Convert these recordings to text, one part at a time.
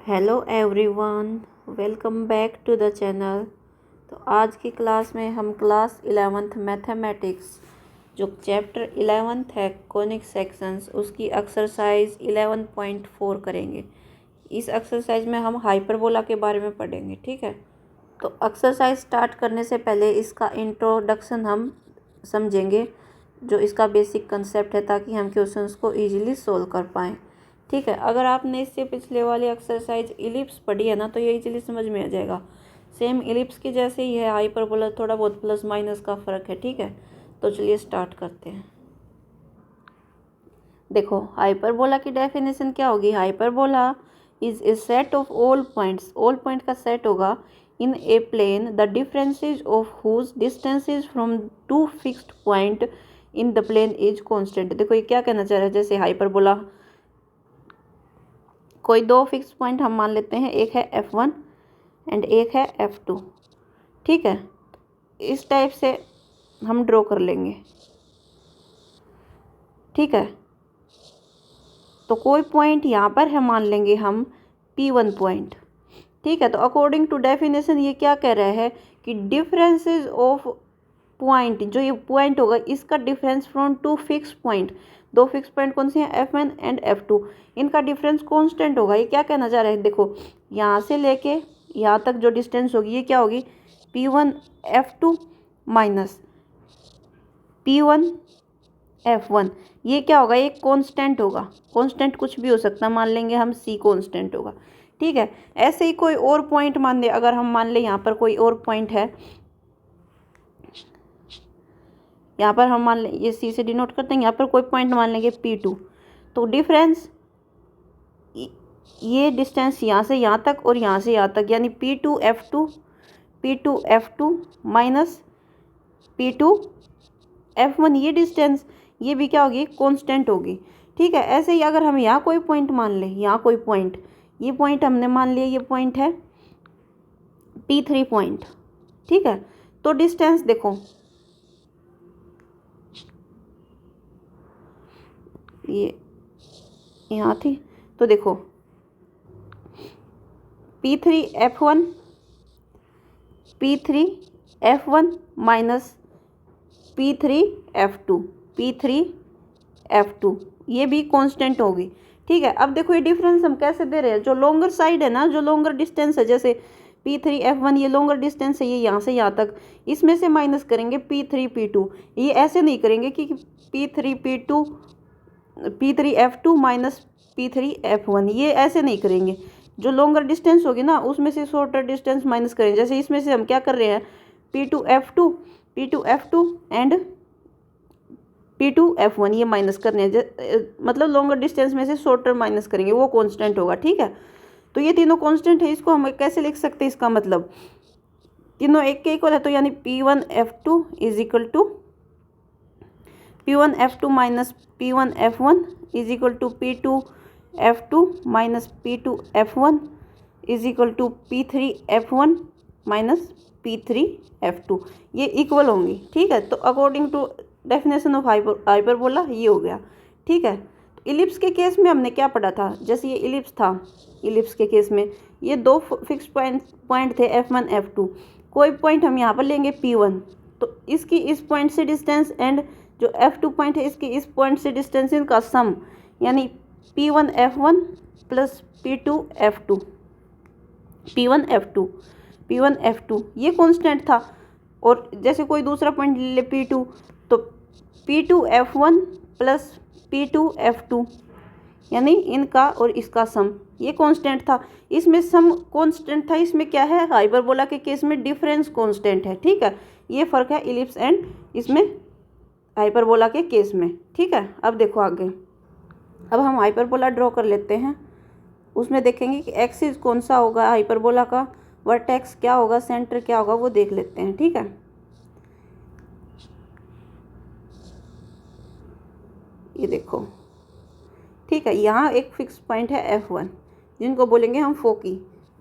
Hello everyone, welcome back to the channel. तो आज की क्लास में हम क्लास 11th मैथमेटिक्स जो चैप्टर 11th है कॉनिक सेक्शंस उसकी एक्सरसाइज 11.4 करेंगे। इस एक्सरसाइज में हम हाइपरबोला के बारे में पढ़ेंगे। ठीक है, तो एक्सरसाइज स्टार्ट करने से पहले इसका इंट्रोडक्शन हम समझेंगे, जो इसका बेसिक कंसेप्ट है, ताकि हम क्वेश्चंस को इजीली सोल्व कर पाएँ। ठीक है, अगर आपने इससे पिछले वाली एक्सरसाइज इलिप्स पढ़ी है ना, तो ये इजीली समझ में आ जाएगा। सेम इलिप्स की जैसे ही है, हाइपरबोला थोड़ा बहुत प्लस माइनस का फ़र्क है। ठीक है, तो चलिए स्टार्ट करते हैं। देखो, हाइपरबोला की डेफिनेशन क्या होगी। Hyperbola is a set of all points, all point का सेट होगा in a plane the differences of whose distances from two fixed point in the plane is constant. देखो, ये क्या कहना चाह रहा है, जैसे हाइपरबोला कोई दो फिक्स पॉइंट हम मान लेते हैं, एक है F1 एंड एक है F2। ठीक है, इस टाइप से हम ड्रॉ कर लेंगे। ठीक है, तो कोई पॉइंट यहाँ पर है, मान लेंगे हम P1 पॉइंट। ठीक है, तो अकॉर्डिंग टू डेफिनेशन ये क्या कह रहा है कि डिफरेंसेस ऑफ पॉइंट, जो ये पॉइंट होगा इसका difference from two fix point, दो फिक्स पॉइंट कौन से हैं, F1 एंड F2, इनका डिफरेंस कांस्टेंट होगा। ये क्या कहना चाह रहा है, देखो यहाँ से लेके यहाँ तक जो डिस्टेंस होगी ये क्या होगी, P1 F2 minus P1 F1। ये क्या होगा, ये कांस्टेंट होगा। कांस्टेंट कुछ भी हो सकता है, मान लेंगे हम C कांस्टेंट होगा। ठीक है, ऐसे ही कोई और पॉइंट मान ले, अगर हम मान ले यहाँ पर कोई और पॉइंट है, यहाँ पर हम मान लें, ये C से डिनोट करते हैं, यहाँ पर कोई पॉइंट मान लेंगे P2। तो डिफरेंस, ये डिस्टेंस यहाँ से यहाँ तक और यहाँ से यहाँ तक, यानी P2 F2 minus P2 F1, ये डिस्टेंस ये भी क्या होगी, कांस्टेंट होगी। ठीक है, ऐसे ही अगर हम यहाँ कोई पॉइंट मान लें, यहाँ कोई पॉइंट, ये पॉइंट हमने मान लिया, ये पॉइंट है P3 पॉइंट। ठीक है, तो डिस्टेंस देखो, ये यहाँ थी, तो देखो P3 F1 minus P3 F2, ये भी कांस्टेंट होगी। ठीक है, अब देखो ये डिफरेंस हम कैसे दे रहे हैं, जो लॉन्गर साइड है ना, जो लॉन्गर डिस्टेंस है, जैसे P3 F1 ये लॉन्गर डिस्टेंस है, ये यहाँ से यहाँ तक, इसमें से माइनस करेंगे P3 P2। ये ऐसे नहीं करेंगे कि P3 F2 minus P3 F1, ये ऐसे नहीं करेंगे। जो लॉन्गर डिस्टेंस होगी ना, उसमें से शॉर्टर डिस्टेंस माइनस करेंगे। जैसे इसमें से हम क्या कर रहे हैं, P2 F2 and P2 F1 ये माइनस करने हैं, मतलब लॉन्गर डिस्टेंस में से शॉर्टर माइनस करेंगे, वो कांस्टेंट होगा। ठीक है, तो ये तीनों कांस्टेंट है, इसको हम कैसे लिख सकते हैं, इसका मतलब तीनों एक के इक्वल है, तो यानी P1 F2 is equal to P1 F2 minus P1 F1 is equal to P2 F2 minus P2 F1 is equal to P3 F1 minus P3 F2, ये इक्वल होंगी। ठीक है, तो according to definition of hyperbola ये हो गया। ठीक है, तो इलिप्स के केस में हमने क्या पढ़ा था, जैसे ये इलिप्स था, इलिप्स के केस में ये दो फिक्स पॉइंट थे F1 F2। कोई पॉइंट हम यहाँ पर लेंगे P1, तो इसकी इस पॉइंट से डिस्टेंस एंड जो F2 पॉइंट है इसकी इस पॉइंट से डिस्टेंस, इनका सम, यानी P1 F1 plus P1 F2 ये कांस्टेंट था। और जैसे कोई दूसरा पॉइंट ले P2, तो P2 F1 plus P2 F2, यानी इनका और इसका सम, ये कांस्टेंट था। इसमें सम कांस्टेंट था, इसमें क्या है, हाइपरबोला के केस में डिफरेंस कांस्टेंट है। ठीक है, ये फ़र्क है इलिप्स एंड इसमें हाइपरबोला के केस में। ठीक है, अब देखो आगे, अब हम हाइपरबोला ड्रॉ कर लेते हैं। उसमें देखेंगे कि एक्सिस कौन सा होगा हाइपरबोला का, वर्टेक्स क्या होगा, सेंटर क्या होगा, वो देख लेते हैं। ठीक है, ये देखो। ठीक है, यहाँ एक फिक्स पॉइंट है F1, जिनको बोलेंगे हम फोकी।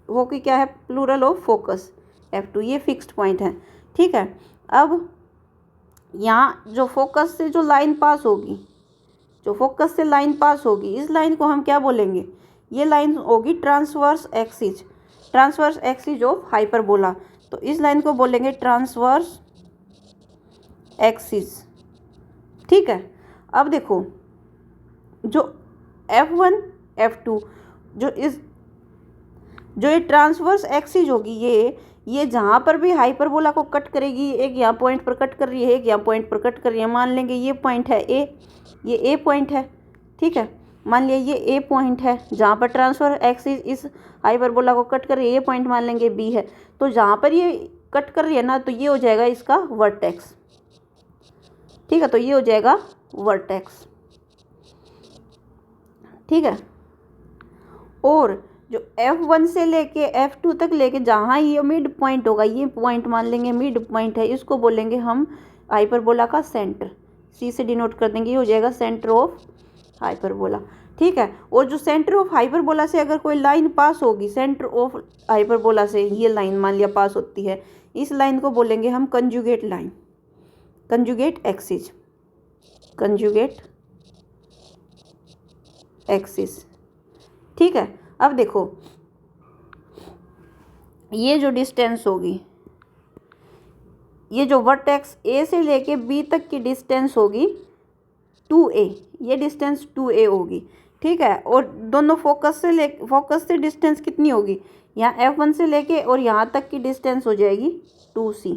फोकी क्या है, प्लूरल ऑफ फोकस। F2 ये फिक्स्ड पॉइंट है। ठीक है, अब यहाँ जो फोकस से लाइन पास होगी, इस लाइन को हम क्या बोलेंगे, ये लाइन होगी ट्रांसवर्स एक्सिस ऑफ हाइपरबोला। तो इस लाइन को बोलेंगे ट्रांसवर्स एक्सिस। ठीक है, अब देखो जो F1 F2 जो ये ट्रांसवर्स एक्सिस होगी, ये जहाँ पर भी हाइपरबोला को कट करेगी, एक यहाँ पॉइंट पर कट कर रही है, एक यहाँ पॉइंट पर कट कर रही है। मान लेंगे ये पॉइंट है ए, ये ए पॉइंट है। ठीक है, मान लिया ये ए पॉइंट है जहाँ पर ट्रांसफर एक्सिस इस हाइपरबोला को कट कर रही है। ये पॉइंट मान लेंगे बी है। तो जहाँ पर ये कट कर रही है ना, तो ये हो जाएगा इसका वर्टेक्स। ठीक है, तो ये हो जाएगा वर्टेक्स। ठीक है, और जो F1 से लेके F2 तक लेके जहाँ ये मिड पॉइंट होगा, ये पॉइंट मान लेंगे मिड पॉइंट है, इसको बोलेंगे हम हाइपरबोला का सेंटर। सी से डिनोट कर देंगे, ये हो जाएगा सेंटर ऑफ हाइपरबोला। ठीक है, और जो सेंटर ऑफ हाइपरबोला से अगर कोई लाइन पास होगी, सेंटर ऑफ हाइपरबोला से ये लाइन मान लिया पास होती है, इस लाइन को बोलेंगे हम conjugate line, conjugate axis, conjugate axis. ठीक है, अब देखो ये जो डिस्टेंस होगी, ये जो वर्टेक्स ए से लेके बी तक की डिस्टेंस होगी 2a, ये डिस्टेंस 2a होगी। ठीक है, और दोनों फोकस से डिस्टेंस कितनी होगी, यहाँ F1 से लेके और यहाँ तक की डिस्टेंस हो जाएगी 2c।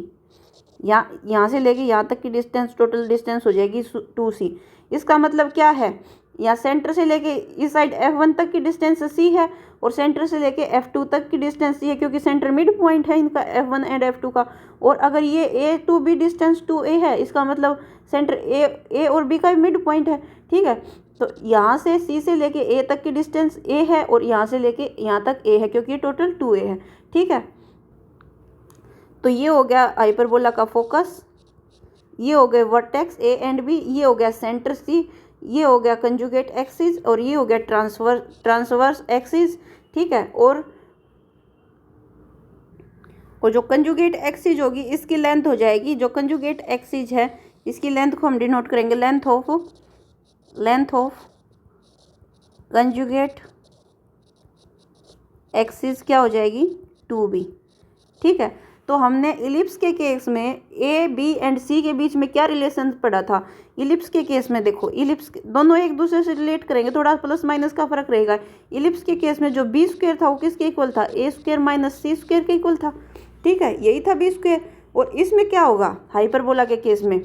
यहाँ से लेके यहाँ तक की डिस्टेंस, टोटल डिस्टेंस हो जाएगी 2c। इसका मतलब क्या है, यहाँ सेंटर से लेके इस साइड F1 तक की डिस्टेंस c है और सेंटर से लेके F2 तक की डिस्टेंस c है, क्योंकि सेंटर मिड पॉइंट है इनका F1 एंड F2 का। और अगर ये A to B distance 2a है, इसका मतलब सेंटर A और B का मिड पॉइंट है। ठीक है, तो यहाँ से C से लेके A तक की डिस्टेंस a है और यहाँ से लेके यहाँ तक a है, क्योंकि ये टोटल 2a है। ठीक है, तो ये हो गया हाइपरबोला का फोकस, ये हो गए वर्टेक्स A एंड B, ये हो गया सेंटर C, ये हो गया कंजुगेट एक्सिस, और ये हो गया ट्रांसवर्स एक्सिस। ठीक है, और जो कंजुगेट एक्सिस होगी इसकी लेंथ हो जाएगी, जो कंजुगेट एक्सिस है इसकी लेंथ को हम डिनोट करेंगे लेंथ ऑफ कंजुगेट एक्सिस क्या हो जाएगी 2b। ठीक है, तो हमने इलिप्स के केस में ए बी एंड सी के बीच में क्या रिलेशन पढ़ा था। इलिप्स के केस में देखो, इलिप्स दोनों एक दूसरे से रिलेट करेंगे, थोड़ा प्लस माइनस का फर्क रहेगा। इलिप्स के केस में जो बी स्क्वायर था वो किसके इक्वल था, ए स्क्वायर माइनस सी स्क्वायर के इक्वल था। ठीक है, यही था बी स्क्वायर। और इसमें क्या होगा, हाइपरबोला के केस में,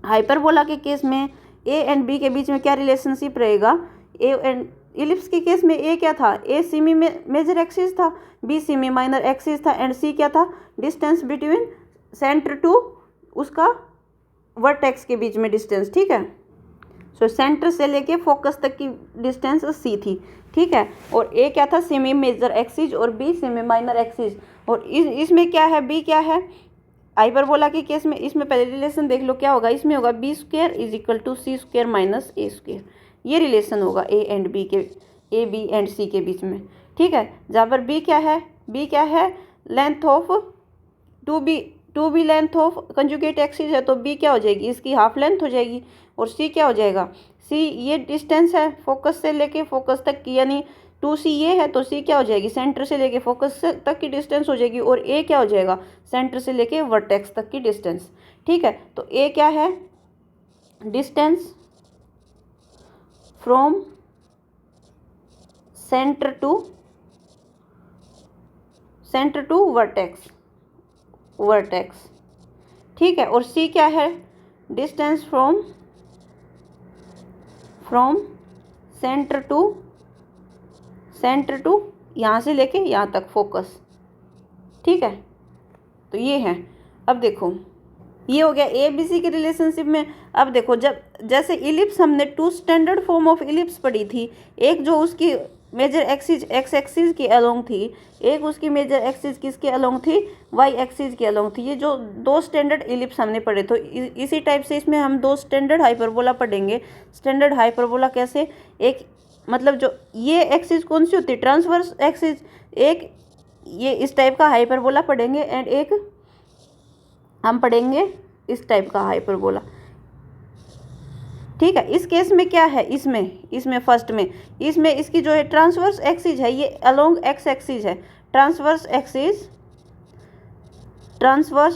हाइपरबोला के केस में ए एंड बी के बीच में क्या रिलेशनशिप रहेगा, ए एंड इलिप्स के केस में ए क्या था, ए सेमी मेजर एक्सिस था, बी सेमी माइनर एक्सिस था, एंड सी क्या था, डिस्टेंस बिटवीन सेंटर टू उसका वर्टेक्स के बीच में डिस्टेंस। ठीक है, सो सेंटर से लेके फोकस तक की डिस्टेंस सी थी। ठीक है, और ए क्या था, सेमी मेजर एक्सिस, और बी सेमी माइनर एक्सिस। और इसमें क्या है, बी क्या है, हाइपरबोला के केस में इसमें पहले रिलेशन देख लो क्या होगा, इसमें होगा B square is equal to C square minus A square. ये रिलेशन होगा ए एंड बी के, ए बी एंड सी के बीच में। ठीक है, जहाँ पर बी क्या है, length of 2b length of conjugate axis है, तो बी क्या हो जाएगी, इसकी हाफ लेंथ हो जाएगी। और सी क्या हो जाएगा, सी ये डिस्टेंस है फोकस से लेके फोकस तक की, यानी 2c ये है, तो सी क्या हो जाएगी, सेंटर से लेके फोकस तक की डिस्टेंस हो जाएगी। और ए क्या हो जाएगा, सेंटर से लेके वर्टेक्स तक की डिस्टेंस। ठीक है, तो ए क्या है, distance from centre to vertex. ठीक है, और सी क्या है, डिस्टेंस फ्रॉम सेंटर टू यहाँ से लेके यहाँ तक फोकस। ठीक है, तो ये है। अब देखो ये हो गया ए बी सी के रिलेशनशिप में। अब देखो, जब जैसे इलिप्स हमने 2 स्टैंडर्ड फॉर्म ऑफ इलिप्स पढ़ी थी, एक जो उसकी मेजर एक्सिस एक्स एक्सिस के अलोंग थी, एक उसकी मेजर एक्सिस किसके अलोंग थी, वाई एक्सिस के अलोंग थी। ये जो 2 स्टैंडर्ड इलिप्स हमने पढ़े, तो इसी टाइप से इसमें हम 2 स्टैंडर्ड हाइपरबोला पढ़ेंगे। स्टैंडर्ड हाइपरबोला कैसे, एक मतलब जो ये एक्सिस कौन सी होती है, ट्रांसवर्स एक्सिस, एक ये इस टाइप का हाइपरबोला पढ़ेंगे, एंड एक हम पढ़ेंगे इस टाइप का हाइपरबोला। ठीक है। इस केस में क्या है, इसमें फर्स्ट में इसमें इसकी जो है ट्रांसवर्स एक्सिस है ये अलोंग एक्स एक्सिस है, transverse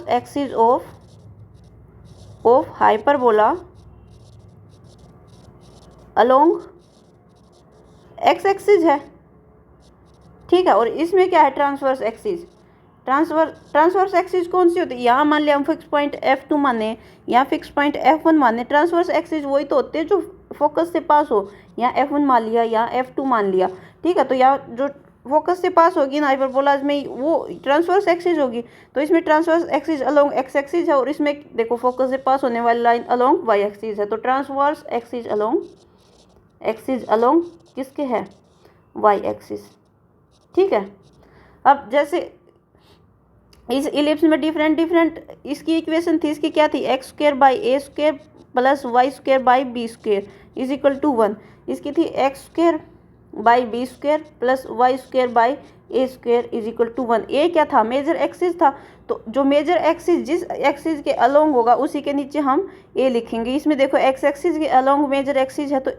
axis of hyperbola along x axis है, ठीक है। और इसमें क्या है, ट्रांसवर्स एक्सिस कौन सी होती है, यहाँ मान लिया हम फिक्स पॉइंट F2 माने, यहाँ फिक्स पॉइंट F1 माने। ट्रांसवर्स एक्सिस वही तो होते हैं जो फोकस से पास हो, यहाँ F1 मान लिया, यहाँ F2 मान लिया, ठीक है। तो यहाँ जो फोकस से पास होगी ना हाइपरबोलाज में, वो ट्रांसवर्स एक्सिस होगी। तो इसमें transverse axis along x axis है, और इसमें देखो फोकस से पास होने वाली लाइन अलोंग वाई एक्सिस है। तो ट्रांसवर्स एक्सिस अलोंग किसके है, वाई एक्सिस, ठीक है। अब जैसे इस इलिप्स में डिफरेंट इसकी इक्वेशन थी, इसकी क्या थी, X square by A square plus Y square by B square is equal to 1। इसकी थी X square by B square plus Y square by A square is equal to 1। A क्या था, major axis था। तो जो major axis जिस axis के along होगा उसी के नीचे हम ए लिखेंगे। इसमें देखो एक्स एक्सिस के अलोंग मेजर एक्सिस है, तो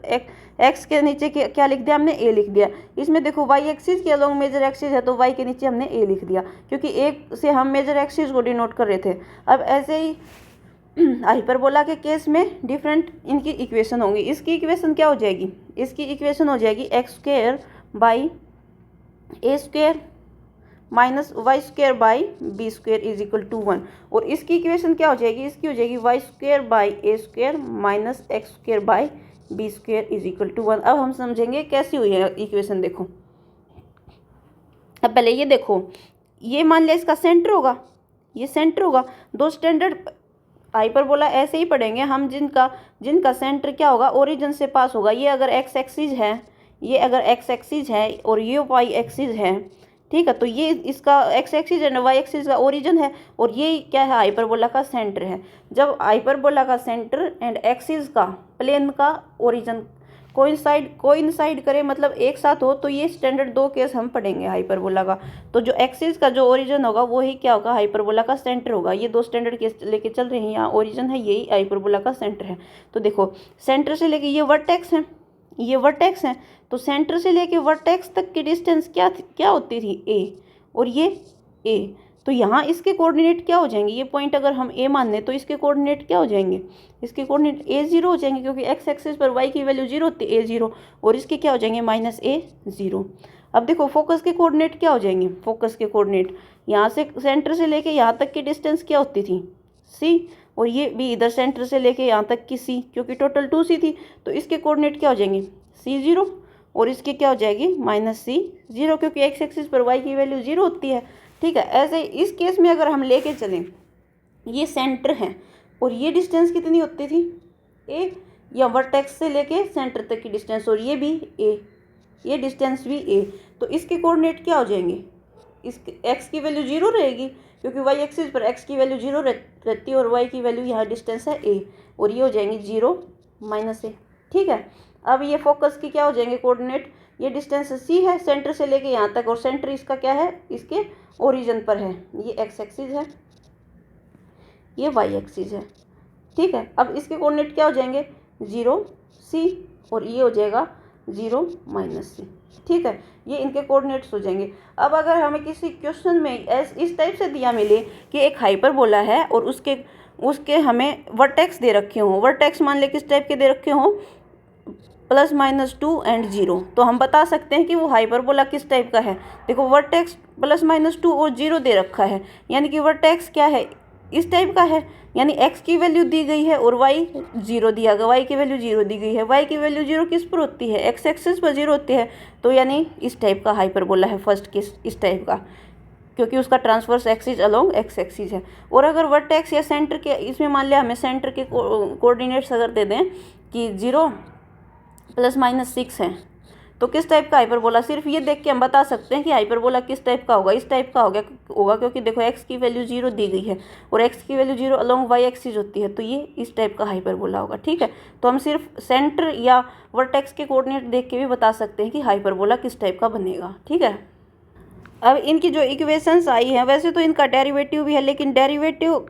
एक्स के नीचे क्या लिख दिया हमने, ए लिख दिया। इसमें देखो वाई एक्सिस के अलोंग मेजर एक्सिस है, तो वाई के नीचे हमने ए लिख दिया, क्योंकि ए से हम मेजर एक्सिस को डिनोट कर रहे थे। अब ऐसे ही हाइपरबोला के केस में डिफरेंट इनकी इक्वेशन होंगी। इसकी इक्वेशन क्या हो जाएगी, इसकी इक्वेशन हो जाएगी X square by A square minus Y square by B square is equal to 1। और इसकी इक्वेशन क्या हो जाएगी, इसकी हो जाएगी Y square by A square minus x square by B square is equal to 1। अब हम समझेंगे कैसी हुई है इक्वेशन। देखो अब पहले ये देखो, ये मान लिया इसका सेंटर होगा, ये सेंटर होगा। दो स्टैंडर्ड हाइपरबोला ऐसे ही पढ़ेंगे हम, जिनका सेंटर क्या होगा, ओरिजिन से पास होगा। ये अगर एक्स एक्सिस है, ये अगर एक्स एक्सिस है और ये वाई एक्सिस है, ठीक है। तो ये इसका X axis and Y axis का ओरिजिन है, और ये क्या है, हाइपरबोला का सेंटर है। जब हाइपरबोला का सेंटर एंड एक्सिस का प्लेन का ओरिजिन कोइंसाइड करे, मतलब एक साथ हो, तो ये स्टैंडर्ड 2 केस हम पढ़ेंगे हाइपरबोला का। तो जो एक्सिस का जो ओरिजिन होगा वही क्या होगा, हाइपरबोला का सेंटर होगा। ये 2 स्टैंडर्ड केस लेके चल रहे हैं, यहाँ ओरिजिन है, यही हाइपरबोला का सेंटर है। तो देखो सेंटर से लेके ये वर्टेक्स है, ये वर्टेक्स है, तो सेंटर से लेके वर्टेक्स तक की डिस्टेंस क्या होती थी, ए, और ये ए। तो यहाँ इसके कोऑर्डिनेट क्या हो जाएंगे, ये पॉइंट अगर हम ए मान लें तो इसके कोऑर्डिनेट क्या हो जाएंगे, इसके कोऑर्डिनेट A0 हो जाएंगे, क्योंकि एक्स एक्सिस पर वाई की वैल्यू 0 होती है, A0, और इसके क्या हो जाएंगे -A0। अब देखो फोकस के कोऑर्डिनेट क्या हो जाएंगे, फोकस के कोऑर्डिनेट यहाँ से सेंटर से लेके यहाँ तक की डिस्टेंस क्या होती थी, C, और ये भी इधर सेंटर से लेके यहाँ तक की C, क्योंकि टोटल 2C थी। तो इसके कोऑर्डिनेट क्या हो जाएंगे, C0, और इसके क्या हो जाएगी -C0, क्योंकि एक्स एक्सिस पर वाई की वैल्यू 0 होती है, ठीक है। ऐसे इस केस में अगर हम लेके चलें, ये सेंटर है और ये डिस्टेंस कितनी होती थी, ए, या वर्टेक्स से लेके सेंटर तक की डिस्टेंस, और ये भी ए, ये डिस्टेंस भी ए। तो इसके कोऑर्डिनेट क्या हो जाएंगे, इसके एक्स की वैल्यू 0 रहेगी, क्योंकि वाई एक्सिस पर एक्स की वैल्यू 0 रहती है, और वाई की वैल्यू यहाँ डिस्टेंस है ए, और ये हो जाएंगे 0 -A, ठीक है। अब ये फोकस की क्या हो जाएंगे कोऑर्डिनेट, ये डिस्टेंस C है सेंटर से लेके यहाँ तक, और सेंटर इसका क्या है, इसके ओरिजिन पर है। ये एक्स एक्सिस है, ये वाई एक्सिस है, ठीक है। अब इसके कोऑर्डिनेट क्या हो जाएंगे, 0C, और ये हो जाएगा 0 -C, ठीक है। ये इनके कोऑर्डिनेट्स हो जाएंगे। अब अगर हमें किसी क्वेश्चन में इस टाइप से दिया मिले कि एक हाइपरबोला है और उसके हमें वर्टेक्स दे रखे हों, वर्टेक्स मान ले किस टाइप के दे रखे हों, +-2 एंड 0, तो हम बता सकते हैं कि वो हाइपरबोला किस टाइप का है। देखो वर्टेक्स +-2 और 0 दे रखा है, यानी कि वर्टेक्स क्या है, इस टाइप का है, यानी x की वैल्यू दी गई है और y 0 दिया गया, y की वैल्यू 0 दी गई है। y की वैल्यू 0 किस पर होती है, x एक्सिस पर 0 होती है, तो यानी इस टाइप का हाइपरबोला है फर्स्ट केस, इस टाइप का, क्योंकि उसका transverse axis along x axis है। और अगर वर्टेक्स या सेंटर के, इसमें मान लिया हमें सेंटर के कोऑर्डिनेट्स अगर दे दें कि 0 ± 6 है, तो किस टाइप का हाइपरबोला, सिर्फ ये देख के हम बता सकते हैं कि हाइपरबोला किस टाइप का होगा, इस टाइप का होगा, क्योंकि देखो x की वैल्यू 0 दी गई है, और x की वैल्यू 0 अलोंग y एक्सिस होती है, तो ये इस टाइप का हाइपरबोला होगा, ठीक है। तो हम सिर्फ सेंटर या वर्टेक्स के कोऑर्डिनेट देख के भी बता सकते हैं कि हाइपरबोला किस टाइप का बनेगा, ठीक है। अब इनकी जो इक्वेशंस आई हैं, वैसे तो इनका डेरिवेटिव भी है, लेकिन डेरिवेटिव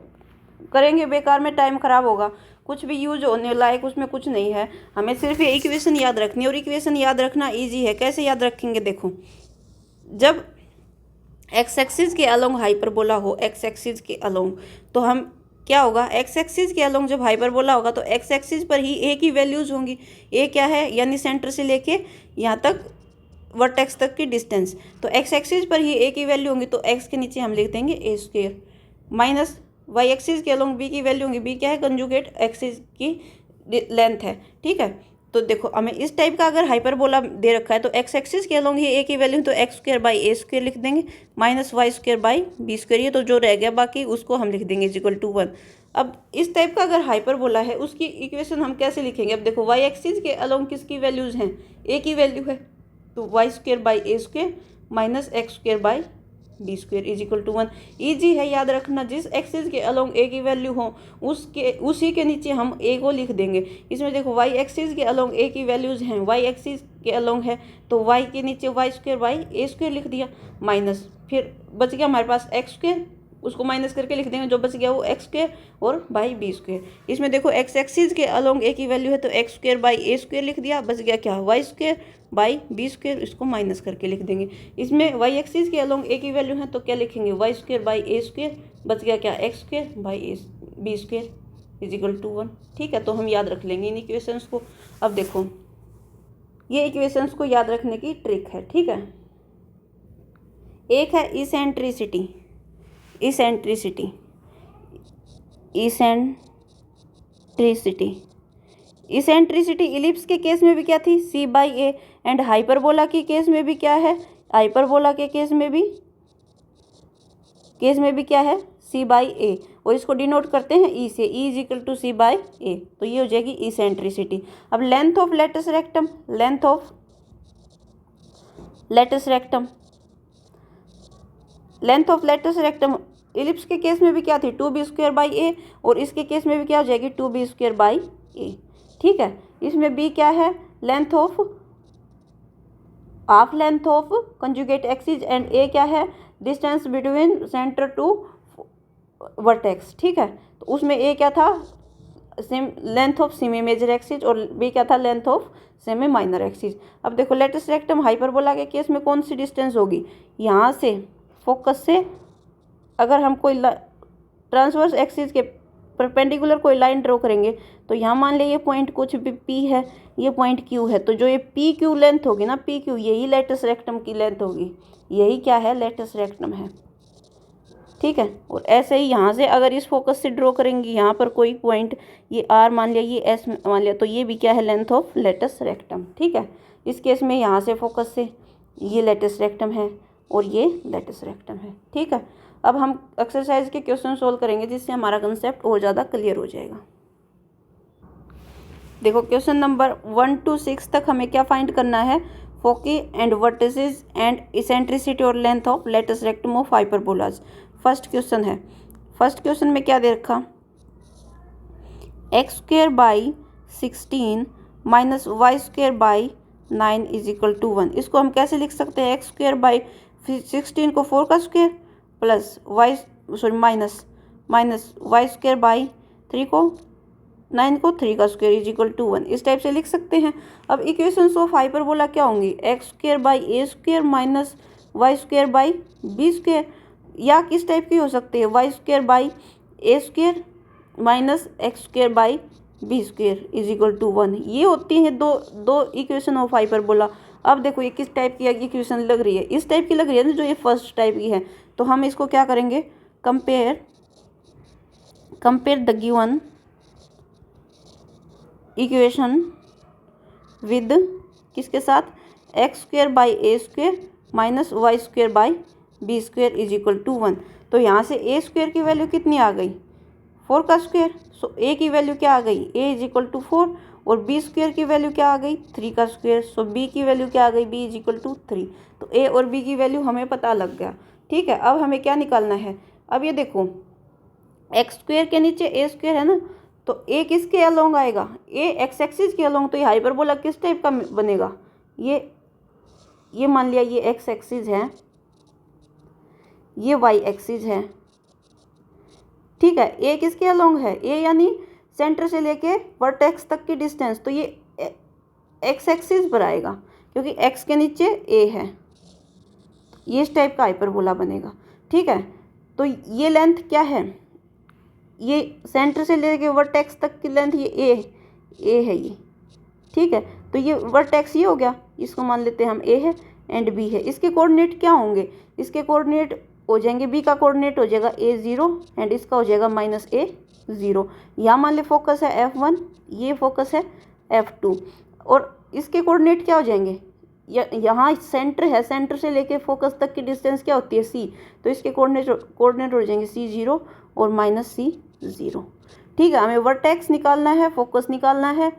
करेंगे बेकार में, टाइम ख़राब होगा। कुछ भी यूज होने लायक उसमें कुछ नहीं है, हमें सिर्फ ये इक्वेशन याद रखनी है। और इक्वेशन याद रखना इजी है, कैसे याद रखेंगे, देखो जब एक्स एक्सिस के अलोंग हाइपरबोला हो, एक्स एक्सिस के अलोंग, तो हम क्या होगा, एक्स एक्सिस के अलोंग जब हाइपरबोला होगा तो एक्स एक्सिस पर ही ए की वैल्यूज होंगी। ए क्या है, यानी सेंटर से लेके यहाँ तक वर्टेक्स तक की डिस्टेंस, तो एक्स एक्सिस पर ही ए की वैल्यू होंगी, तो एक्स के नीचे हम लिख देंगे ए स्क्वेयर माइनस वाई एक्सिस के अलोंग बी की वैल्यू होंगी, बी क्या है, कंजुगेट एक्सिस की लेंथ है, ठीक है। तो देखो हमें इस टाइप का अगर हाइपरबोला दे रखा है तो एक्स एक्सिस के अलोंग ही ए की वैल्यू, तो x square by A square लिख देंगे minus Y square by B square, ये तो जो रह गया बाकी उसको हम लिख देंगे इक्वल टू 1। अब इस टाइप का अगर हाइपरबोला है उसकी इक्वेशन हम कैसे लिखेंगे, अब देखो वाई एक्सिस के अलोंग किसकी वैल्यूज हैं, ए की वैल्यू है, तो Y square by A square minus x square by B square is equal to 1। Easy है याद रखना, जिस एक्सिस के अलोंग ए की वैल्यू हो उसी के नीचे हम ए को लिख देंगे। इसमें देखो वाई एक्सिस के अलोंग ए की वैल्यूज हैं, वाई एक्सिस के अलोंग है तो वाई के नीचे Y square by A square लिख दिया, माइनस फिर बच गया हमारे पास एक्स स्क्वायर, उसको माइनस करके लिख देंगे, जो बच गया वो एक्स स्क्वायर और बाई बी स्क्वायर। इसमें देखो एक्स एक्सिस के अलोंग ए की वैल्यू है तो x square by A square लिख दिया, बच गया क्या, Y square by B square, इसको माइनस करके लिख देंगे। इसमें वाई एक्सिस के अलोंग ए की वैल्यू है तो क्या लिखेंगे, Y square by A square, बच गया क्या, X square by A B square is equal to 1, ठीक है। तो हम याद रख लेंगे इन इक्वेशंस को। अब देखो ये इक्वेशंस को याद रखने की ट्रिक है, ठीक है। एक है eccentricity, eccentricity eccentricity eccentricity ellipse के केस में भी क्या थी, सी बाई ए, एंड हाइपरबोला के केस में भी क्या है, हाइपरबोला के केस में भी क्या है, सी बाई ए, और इसको डिनोट करते हैं ई से, e is equal to c by a, तो ये हो जाएगी इसेंट्रिसिटी। अब length of latus rectum, length of latus rectum, length of latus rectum ellipse के केस में भी क्या थी, 2b स्क्वायर बाई ए, और इसके केस में भी क्या हो जाएगी, 2b स्क्वायर बाई ए, ठीक है। इसमें b क्या है, length of half length of conjugate axis, and a क्या है, distance between centre to vertex, ठीक है। तो उसमें a क्या था, length of semi major axis, और b क्या था, length of semi minor axis. अब देखो लेटस रेक्टम हाइपरबोला के केस में कौन सी डिस्टेंस होगी, यहाँ से फोकस से अगर हम कोई ट्रांसवर्स एक्सिस के परपेंडिकुलर कोई लाइन ड्रॉ करेंगे तो यहाँ मान लिया ये पॉइंट कुछ भी P है, ये पॉइंट Q है, तो जो ये पी क्यू लेंथ होगी ना, PQ, यही लेटस रेक्टम की लेंथ होगी, यही क्या है, लेटस रेक्टम है, ठीक है। और ऐसे ही यहाँ से अगर इस फोकस से ड्रॉ करेंगे यहाँ पर कोई पॉइंट, ये R मान लिया, ये S मान लिया, तो ये भी क्या है, लेंथ ऑफ लेटस रेक्टम, ठीक है। इस केस में यहाँ से फोकस से ये लेटस रेक्टम है और ये लेटस रेक्टम है, ठीक है। अब हम एक्सरसाइज के क्वेश्चन सोल्व करेंगे जिससे हमारा कंसेप्ट और ज़्यादा क्लियर हो जाएगा। देखो क्वेश्चन नंबर 1 to 6 तक हमें क्या फाइंड करना है, foci and vertices and eccentricity और length of latus rectum of hyperbolas. First question है, फर्स्ट क्वेश्चन में क्या दे रखा, x square by 16 minus Y square by 9 is equal to 1। इसको हम कैसे लिख सकते हैं, एक्स स्क्वायर बाई 16 को 4 का square plus Y minus Y square by 3 को 9 को 3 का स्क्वायर इज इक्वल टू 1, इस टाइप से लिख सकते हैं। अब इक्वेशंस ऑफ हाइपरबोला क्या होंगी, x square by A square minus Y square by B square, या किस टाइप की हो सकती है, y square by A square minus x square by B square is equal to 1। ये होती हैं दो इक्वेशन ऑफ हाइपरबोला। अब देखो ये किस टाइप की इक्वेशन लग रही है, इस टाइप की लग रही है ना, जो ये फर्स्ट टाइप की है, तो हम इसको क्या करेंगे, compare the given equation with किसके साथ, x square by A square minus Y square by B square is equal to 1। तो यहाँ से ए स्क्वायर की वैल्यू कितनी आ गई, 4 का स्क्वायर, सो ए की वैल्यू क्या आ गई, ए इज इक्वल टू 4, और बी स्क्वायर की वैल्यू क्या आ गई, 3 का स्क्वायर, सो बी की वैल्यू क्या आ गई, बी इज इक्वल टू 3। तो ए और बी की वैल्यू हमें पता लग गया, ठीक है। अब हमें क्या निकालना है, अब ये देखो एक्स स्क्वायर के नीचे ए स्क्वायर है ना, तो ए किसके अलोंग आएगा, ए एक्स एक्सिस के अलोंग, तो ये हाइपरबोला किस टाइप का बनेगा, ये मान लिया ये एक्स एक्सिस है, ये वाई एक्सिस है, ठीक है। ए किसके अलोंग है, ए यानी सेंटर से लेके वर्टेक्स तक की डिस्टेंस, तो ये एक्स एक्सिस पर आएगा क्योंकि एक्स के नीचे ए है, ये इस टाइप का हाइपरबोला बनेगा। ठीक है, तो ये लेंथ क्या है, ये सेंटर से लेके वर्टेक्स तक की लेंथ ये ए है ये। ठीक है, तो ये वर्टेक्स ये हो गया, इसको मान लेते हैं हम ए है एंड बी है। इसके कोऑर्डिनेट क्या होंगे, इसके कोऑर्डिनेट हो जाएंगे, बी का कोऑर्डिनेट हो जाएगा A0 एंड इसका हो जाएगा -A0। यहाँ मान ले फोकस है F1, ये फोकस है F2 और इसके कोऑर्डिनेट क्या हो जाएंगे, यहाँ सेंटर है, सेंटर से लेके फोकस तक की डिस्टेंस क्या होती है C, तो इसके कोऑर्डिनेट हो जाएंगे C0 और -C0। ठीक है, हमें वर्टेक्स निकालना है, फोकस निकालना है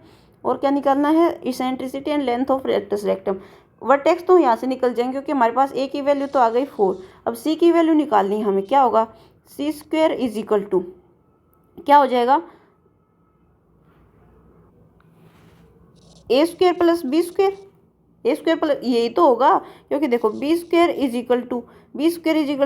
और क्या निकालना है, eccentricity and length of rectus rectum. Vertex तो यहाँ से निकल जाएंगे क्योंकि हमारे पास ए की वैल्यू तो आ गई 4। अब सी की वैल्यू निकालनी है हमें, क्या होगा, C² इज इक्वल टू क्या हो जाएगा, A² plus B², A² plus यही तो होगा क्योंकि देखो B² इज इक्वल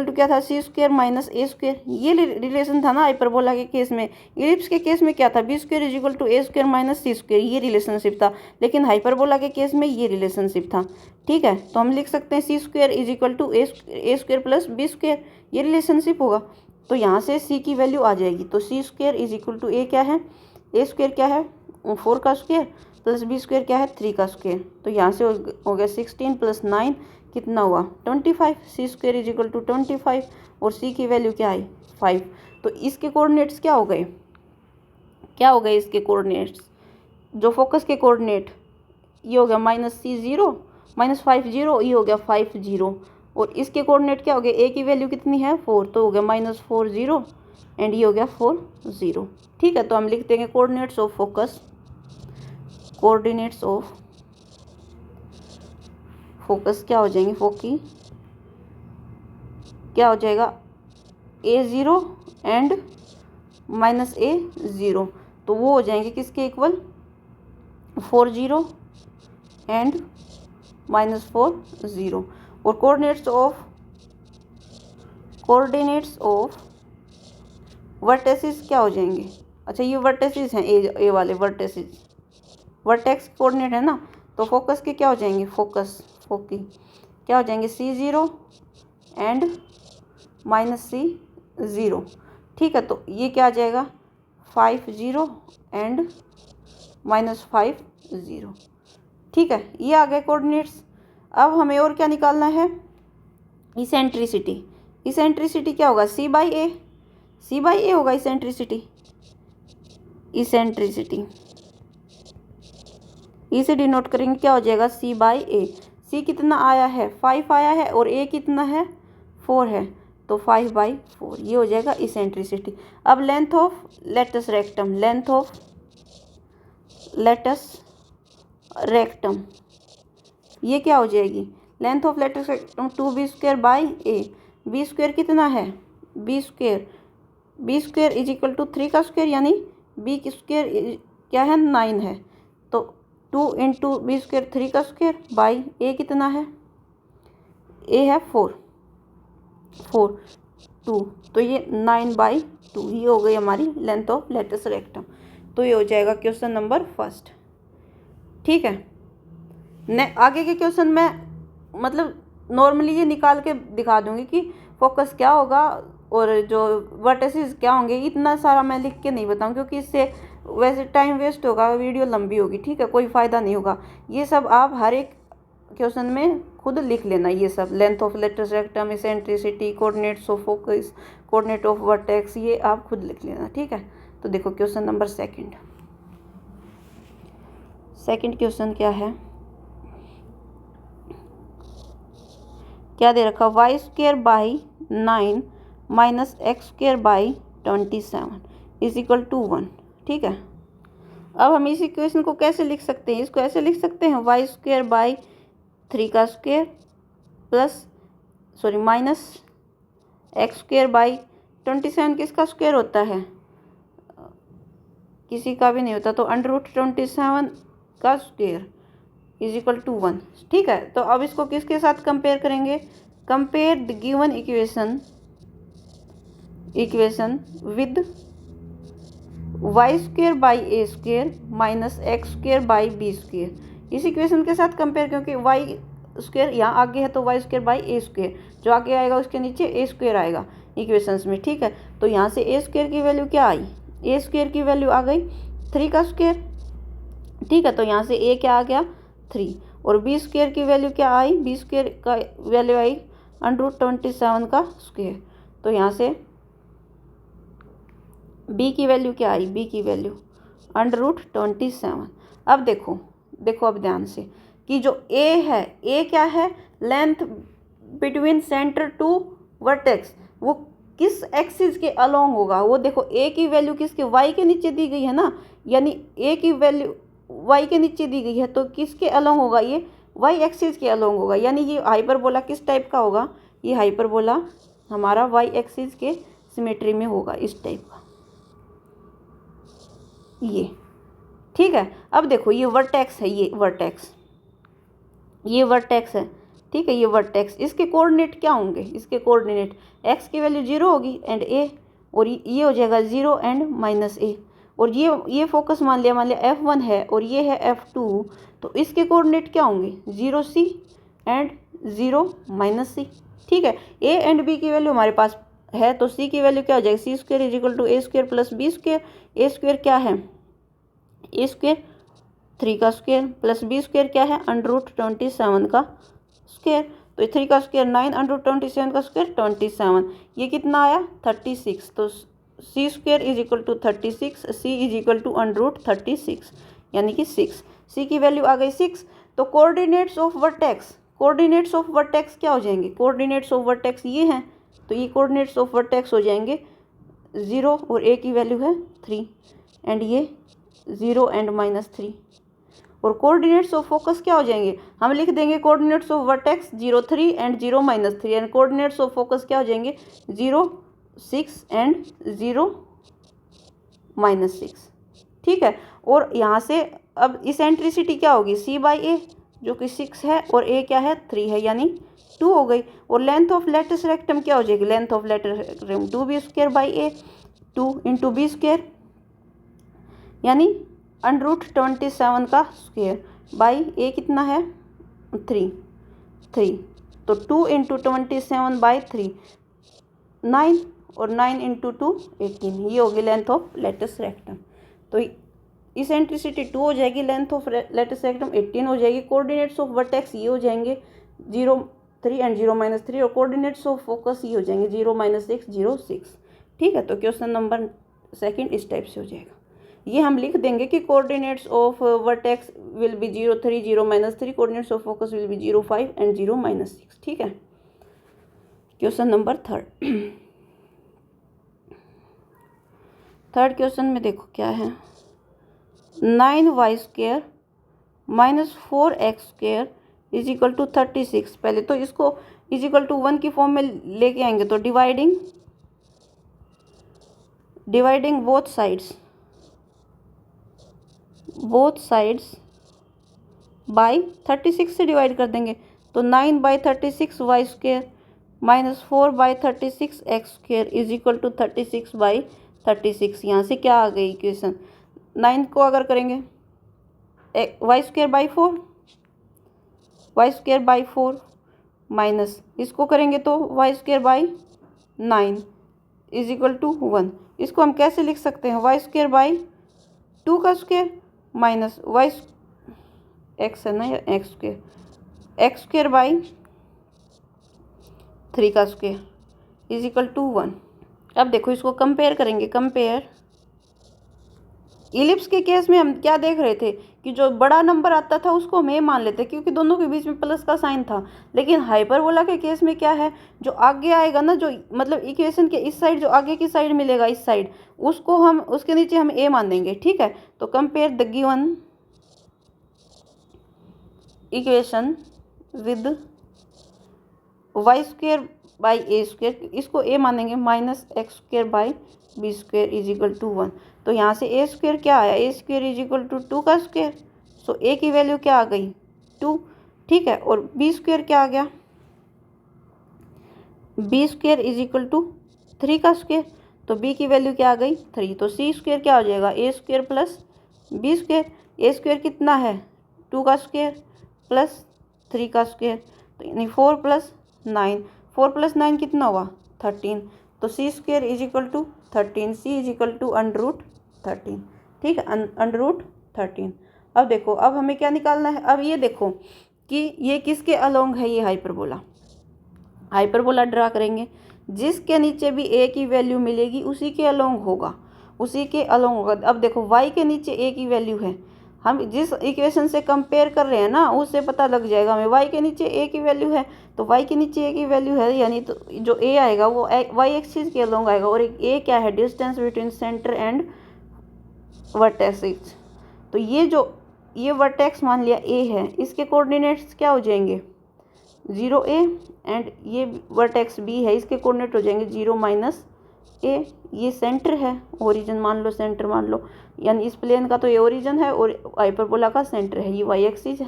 टू क्या था, C² माइनस A²। ये रिलेशन था ना हाइपरबोला के केस में। इलिप्स के केस में क्या था, B² is equal to A² minus C², ये रिलेशनशिप था, लेकिन हाइपरबोला के केस में ये रिलेशनशिप था। ठीक है, तो हम लिख सकते हैं C² is equal to A² plus B², ये रिलेशनशिप होगा। तो यहाँ से C की वैल्यू आ जाएगी, तो C² is equal to A क्या है, A² क्या है 4 का स्क्वायर प्लस B² क्या है 3 का स्क्वायर। तो यहाँ से हो गया 16 प्लस 9 कितना हुआ 25। C² इज इक्वल टू 25 और C की वैल्यू क्या आई 5। तो इसके कोऑर्डिनेट्स क्या हो गए, इसके कोऑर्डिनेट्स जो फोकस के कोऑर्डिनेट, ये हो गया -C0 -50, ये हो गया 50 और इसके कोऑर्डिनेट क्या हो गए, ए की वैल्यू कितनी है 4, तो हो गया -40 एंड ये हो गया 40। ठीक है, तो हम लिख देंगे coordinates of focus, coordinates of focus क्या हो जाएंगे, फोकी क्या हो जाएगा A0 एंड -A0, तो वो हो जाएंगे किसके इक्वल 40 एंड -40। और कोऑर्डिनेट्स ऑफ वर्टेसिस क्या हो जाएंगे, अच्छा ये वर्टेसिस हैं, ए वाले वर्टेसिस, वर्टेक्स कोऑर्डिनेट है ना, तो फोकस के क्या हो जाएंगे, फोकी क्या हो जाएंगे C0 एंड -C0। ठीक है, तो ये क्या आ जाएगा 50 एंड -50। ठीक है, ये आ गए कोऑर्डिनेट्स। अब हमें और क्या निकालना है, इसेंट्रिसिटी क्या होगा C/A होगा इसेंट्रिसिटी ई से डिनोट करेंगे, क्या हो जाएगा C/A। C कितना आया है 5 आया है और A कितना है 4 है, तो 5/4 ये हो जाएगा इसेंट्रिसिटी। अब लेंथ ऑफ लेटस रेक्टम ये क्या हो जाएगी, length of latus rectum 2B²/A। B² कितना है, B² इज इक्वल टू 3 का स्क्वायर, यानी B² क्या है 9 है, तो 2 इंटू B² 3 का स्क्वायर बाई A कितना है, A है 4 2, तो ये 9/2 ये हो गई हमारी लेंथ ऑफ लेटस रेक्टम। तो ये हो जाएगा क्वेश्चन नंबर 1। ठीक है, आगे के क्वेश्चन में मतलब नॉर्मली ये निकाल के दिखा दूंगी कि फोकस क्या होगा और जो वर्टिसेस क्या होंगे, इतना सारा मैं लिख के नहीं बताऊँ क्योंकि इससे वैसे टाइम वेस्ट होगा, वीडियो लंबी होगी। ठीक है, कोई फ़ायदा नहीं होगा। ये सब आप हर एक क्वेश्चन में खुद लिख लेना, ये सब length of latus rectum, eccentricity, coordinates of focus, coordinate of vertex, ये आप खुद लिख लेना। ठीक है, तो देखो क्वेश्चन नंबर सेकंड क्वेश्चन क्या है, क्या दे रखा, y²/9 -x²/27 is equal to 1। ठीक है, अब हम इस इक्वेशन को कैसे लिख सकते हैं, इसको ऐसे लिख सकते हैं y²/3 का स्क्वायर माइनस x²/27 किसका स्क्वायर होता है, किसी का भी नहीं होता, तो √27 का स्क्वायर इज इक्वल टू 1। ठीक है, तो अब इसको किसके साथ कंपेयर करेंगे, compare the given equation with y square by a square minus x square by b square. इस इक्वेशन के साथ कंपेयर, क्योंकि वाई स्क्वेयर यहाँ आगे है तो y square by a square, जो आगे आएगा उसके नीचे ए स्क्वेयर आएगा इक्वेशंस में, ठीक है। तो यहाँ से ए स्क्वेयर की वैल्यू क्या आई, ए स्क्वेयर की वैल्यू आ गई 3 का स्क्वेयर, ठीक है। तो यहाँ से ए क्या आ गया 3, और बी स्क्वेयर की वैल्यू क्या आई, बी स्क्वेयर का वैल्यू आई √27 का स्क्वेयर। तो यहाँ से बी की वैल्यू क्या आई, बी की वैल्यू √27। अब देखो अब ध्यान से कि जो ए है, ए क्या है, length between centre to vertex, वो किस एक्सिस के अलोंग होगा। वो देखो ए की वैल्यू किसके, वाई के नीचे दी गई है ना, यानी ए की वैल्यू वाई के नीचे दी गई है, तो किसके अलोंग होगा, ये वाई एक्सिस के अलोंग होगा। यानी ये हाइपरबोला किस टाइप का होगा, ये हाइपरबोला हमारा वाई एक्सिस के सिमेट्री में होगा, इस टाइप का, ये, ठीक है। अब देखो ये वर्टेक्स है, ये वर्टेक्स है, ठीक है। ये वर्टेक्स, इसके कोऑर्डिनेट क्या होंगे, इसके कोऑर्डिनेट एक्स की वैल्यू 0 होगी एंड ए, और ये हो जाएगा 0 एंड -a, और ये फोकस मान लिया F1 है और ये है F2, तो इसके कोऑर्डिनेट क्या होंगे 0c एंड 0 -c, ठीक है। a एंड b की वैल्यू हमारे पास है, तो c की वैल्यू क्या हो जाएगी, c square is equal to a square plus b square. a square क्या है, a स्क्वायर 3 का स्क्वायर प्लस b स्क्वायर क्या है √27 का स्क्वायर। तो 3 का स्क्वायर 9, √27 का स्क्वायर 27, ये कितना आया 36। तो c स्क्वायर is equal to 36, c is equal to √36 यानी कि 6, c की वैल्यू आ गई 6। तो कोऑर्डिनेट्स ऑफ वर्टेक्स क्या हो जाएंगे, कोऑर्डिनेट्स ऑफ वर्टेक्स ये हैं, तो ये कोऑर्डिनेट्स ऑफ वर्टेक्स हो जाएंगे 0 और a की वैल्यू है 3 एंड ये 0 एंड -3। और कोऑर्डिनेट्स ऑफ फोकस क्या हो जाएंगे, हम लिख देंगे coordinates of vertex 0 3 and 0 -3, and coordinates of focus क्या हो जाएंगे 0 6 एंड 0 -6, ठीक है। और यहाँ से अब इसेंट्रिसिटी क्या होगी, c/a जो कि 6 है और a क्या है 3 है, यानी 2 हो गई। और लेंथ ऑफ लेटिस रेक्टम क्या हो जाएगी, length of latus rectum 2b² / a, 2 × b square यानी √27 का स्क्वायर बाई a कितना है 3, तो 2 × 27/3 9, और 9 × 2 18, ये होगी लेंथ ऑफ लेटिस रेक्टम। तो इसेंट्रिसिटी 2 हो जाएगी, लेंथ ऑफ लेटिस रेक्टम 18 हो जाएगी। कोऑर्डिनेट्स ऑफ वर्टेक्स ये हो जाएंगे 0 3 एंड 0 -3, और कोऑर्डिनेट्स ऑफ फोकस ये हो जाएंगे 0 -6 0 6, ठीक है। तो क्वेश्चन नंबर 2 इस टाइप से हो जाएगा। ये हम लिख देंगे कि coordinates of vertex will be 0 3 0 -3, coordinates of focus will be 0 5 and 0 -6, ठीक है। क्वेश्चन नंबर 3 क्वेश्चन में देखो क्या है, 9y² -4x² is equal to 36। पहले तो इसको इज इक्वल टू 1 की फॉर्म में लेके आएंगे, तो डिवाइडिंग बोथ साइड्स बाई 36 से डिवाइड कर देंगे, तो 9/36 y² -4/36 x² is equal to 36/36। यहाँ से क्या आ गई इक्वेशन, 9 को अगर करेंगे y² माइनस इसको करेंगे तो y² / 9 इज इक्वल टू 1। इसको हम कैसे लिख सकते हैं, y² / 2 का स्क्वायर माइनस x है ना, या x² / 3 का स्क्वायर इज इक्वल टू 1। अब देखो इसको कंपेयर करेंगे, इलिप्स के केस में हम क्या देख रहे थे कि जो बड़ा नंबर आता था उसको हम ए मान लेते, क्योंकि दोनों के बीच में प्लस का साइन था। लेकिन हाइपरबोला के केस में क्या है, जो आगे आएगा ना, जो मतलब इक्वेशन के इस साइड जो आगे की साइड मिलेगा, इस साइड उसको हम उसके नीचे हम ए मान देंगे, ठीक है। तो compare the given equation with y² / a², इसको a मानेंगे -x² / b² is equal to 1। तो यहाँ से a² क्या आया, a² इज इक्वल टू 2 का स्क्वायर, सो a की वैल्यू क्या आ गई 2, ठीक है। और b² क्या आ गया, b² इज इक्वल टू 3 का स्क्वायर, तो बी की वैल्यू क्या आ गई 3, तो सी स्क्वायर क्या हो जाएगा ए स्क्वायर प्लस बी स्क्वायर। ए स्क्वायर कितना है 2 का स्क्वायर प्लस 3 का स्क्वायर, तो यानी 4 प्लस 9, 4 प्लस 9 कितना हुआ 13, तो c square is equal to 13, c is equal to √13। ठीक है, √13। अब देखो, अब हमें क्या निकालना है, अब ये देखो कि ये किसके अलोंग है, ये हाइपरबोला। हाइपरबोला ड्रा करेंगे, जिसके नीचे भी ए की वैल्यू मिलेगी उसी के अलोंग होगा, उसी के अलोंग होगा। अब देखो y के नीचे ए की वैल्यू है, हम जिस इक्वेशन से कंपेयर कर रहे हैं ना उससे पता लग जाएगा हमें y के नीचे ए की वैल्यू है, तो y के नीचे ए की वैल्यू है, यानी तो जो a आएगा वो y एक्सिस के अलोंग आएगा। और एक a क्या है, distance between centre and vertex. तो ये वर्टेक्स मान लिया a है, इसके कोऑर्डिनेट्स क्या हो जाएंगे 0a, एंड ये वर्टेक्स b है, इसके कोऑर्डिनेट हो जाएंगे 0 - a। ये सेंटर है, ओरिजिन मान लो, सेंटर मान लो, यानी इस प्लेन का तो ये ओरिजिन है और हाइपरबोला का सेंटर है। ये y एक्सिस है,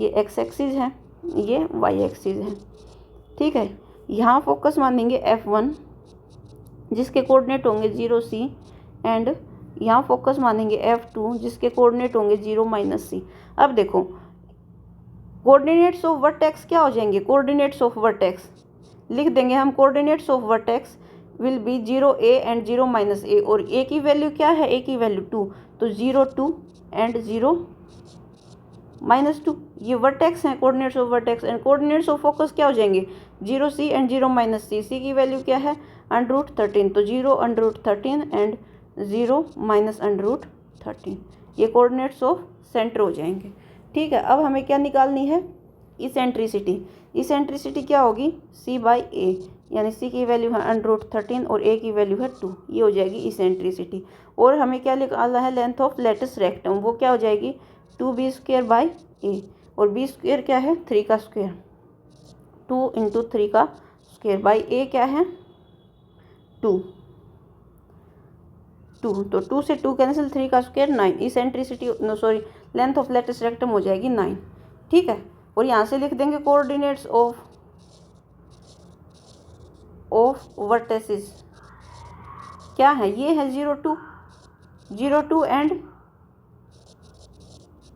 ये x एक्सिस है, ये y एक्सिस है। ठीक है, यहाँ फोकस मान देंगे F1 जिसके कोऑर्डिनेट होंगे 0c, एंड यहाँ फोकस मानेंगे F2 जिसके कोऑर्डिनेट होंगे 0 - c। अब देखो कोऑर्डिनेट्स ऑफ वर्टेक्स क्या हो जाएंगे, कोऑर्डिनेट्स ऑफ वर्टेक्स लिख देंगे हम, coordinates of vertex will be 0a and 0 - a, और a की वैल्यू क्या है, a की वैल्यू 2, तो 0 2 एंड 0 - 2। ये वर्टेक्स हैं, coordinates of vertex, and coordinates of focus क्या हो जाएंगे 0c एंड 0 - c। c की वैल्यू क्या है √13, तो 0 √13 एंड 0 - √13, ये कोऑर्डिनेट्स ऑफ सेंटर हो जाएंगे। ठीक है, अब हमें क्या निकालनी है इसेंट्रिसिटी। इसेंट्रिसिटी क्या होगी c/a, यानी c की वैल्यू है √13 और a की वैल्यू है 2, ये हो जाएगी इसेंट्रिसिटी। और हमें क्या निकालना है लेंथ ऑफ लेटस रेक्टम, वो क्या हो जाएगी 2b²/a, और b स्क्वायर क्या है 3 का स्क्वायर, 2 × 3 का स्क्वायर बाई a क्या है 2, तो 2 से 2 कैंसिल, 3 का square 9, eccentricity length of latus rectum हो जाएगी 9। ठीक है, और यहाँ से लिख देंगे कोऑर्डिनेट्स ऑफ वर्टेसिस क्या है, ये है 0 2 एंड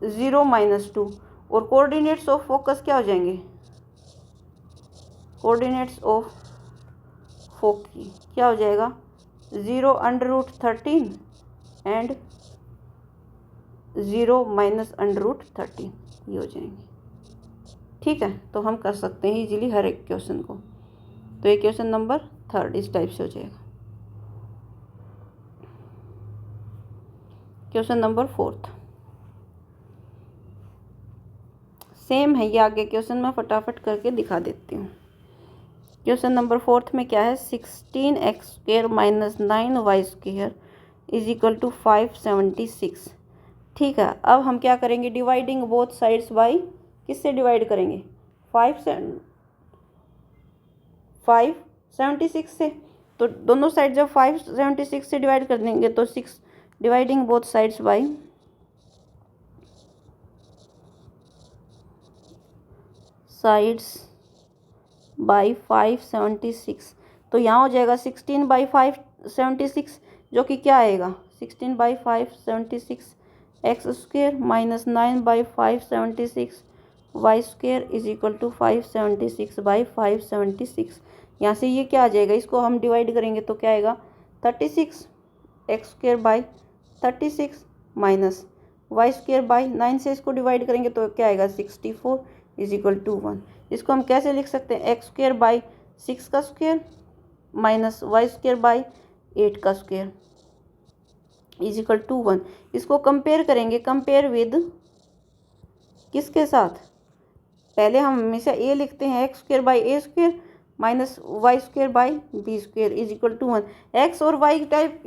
0 - 2, और कोऑर्डिनेट्स ऑफ फोकस क्या हो जाएंगे, कोऑर्डिनेट्स ऑफ फोकी क्या हो जाएगा 0 √13 एंड 0 - √13, ये हो जाएंगे। ठीक है, तो हम कर सकते हैं इजीली हर एक क्वेश्चन को। तो ये क्वेश्चन नंबर 3 इस टाइप से हो जाएगा। क्वेश्चन नंबर 4 सेम है, ये आगे क्वेश्चन मैं फटाफट करके दिखा देती हूँ। क्वेश्चन नंबर 4 में क्या है 16x² - 9y² is equal to 576। ठीक है, अब हम क्या करेंगे डिवाइडिंग बोथ साइड्स बाय, किससे डिवाइड करेंगे 576 से, तो दोनों साइड जब 576 से डिवाइड कर देंगे तो 6 dividing both sides by sides by 576, तो यहाँ हो जाएगा 16/576, जो कि क्या आएगा 16/576 x² - 9/576 y² is equal to 576/576। यहाँ से ये क्या आ जाएगा, इसको हम डिवाइड करेंगे तो क्या आएगा 36 x² / 36 माइनस y² / 9 से इसको डिवाइड करेंगे तो क्या आएगा 64 इज इक्वल टू 1। इसको हम कैसे लिख सकते हैं x² / 6 का स्क्वायर माइनस y² / 8 का स्क्वायर इज इक्वल टू 1। इसको कंपेयर करेंगे, कंपेयर विद किसके साथ, पहले हम हमेशा a लिखते हैं x² / a² minus y² / b² is equal to 1। x और y टाइप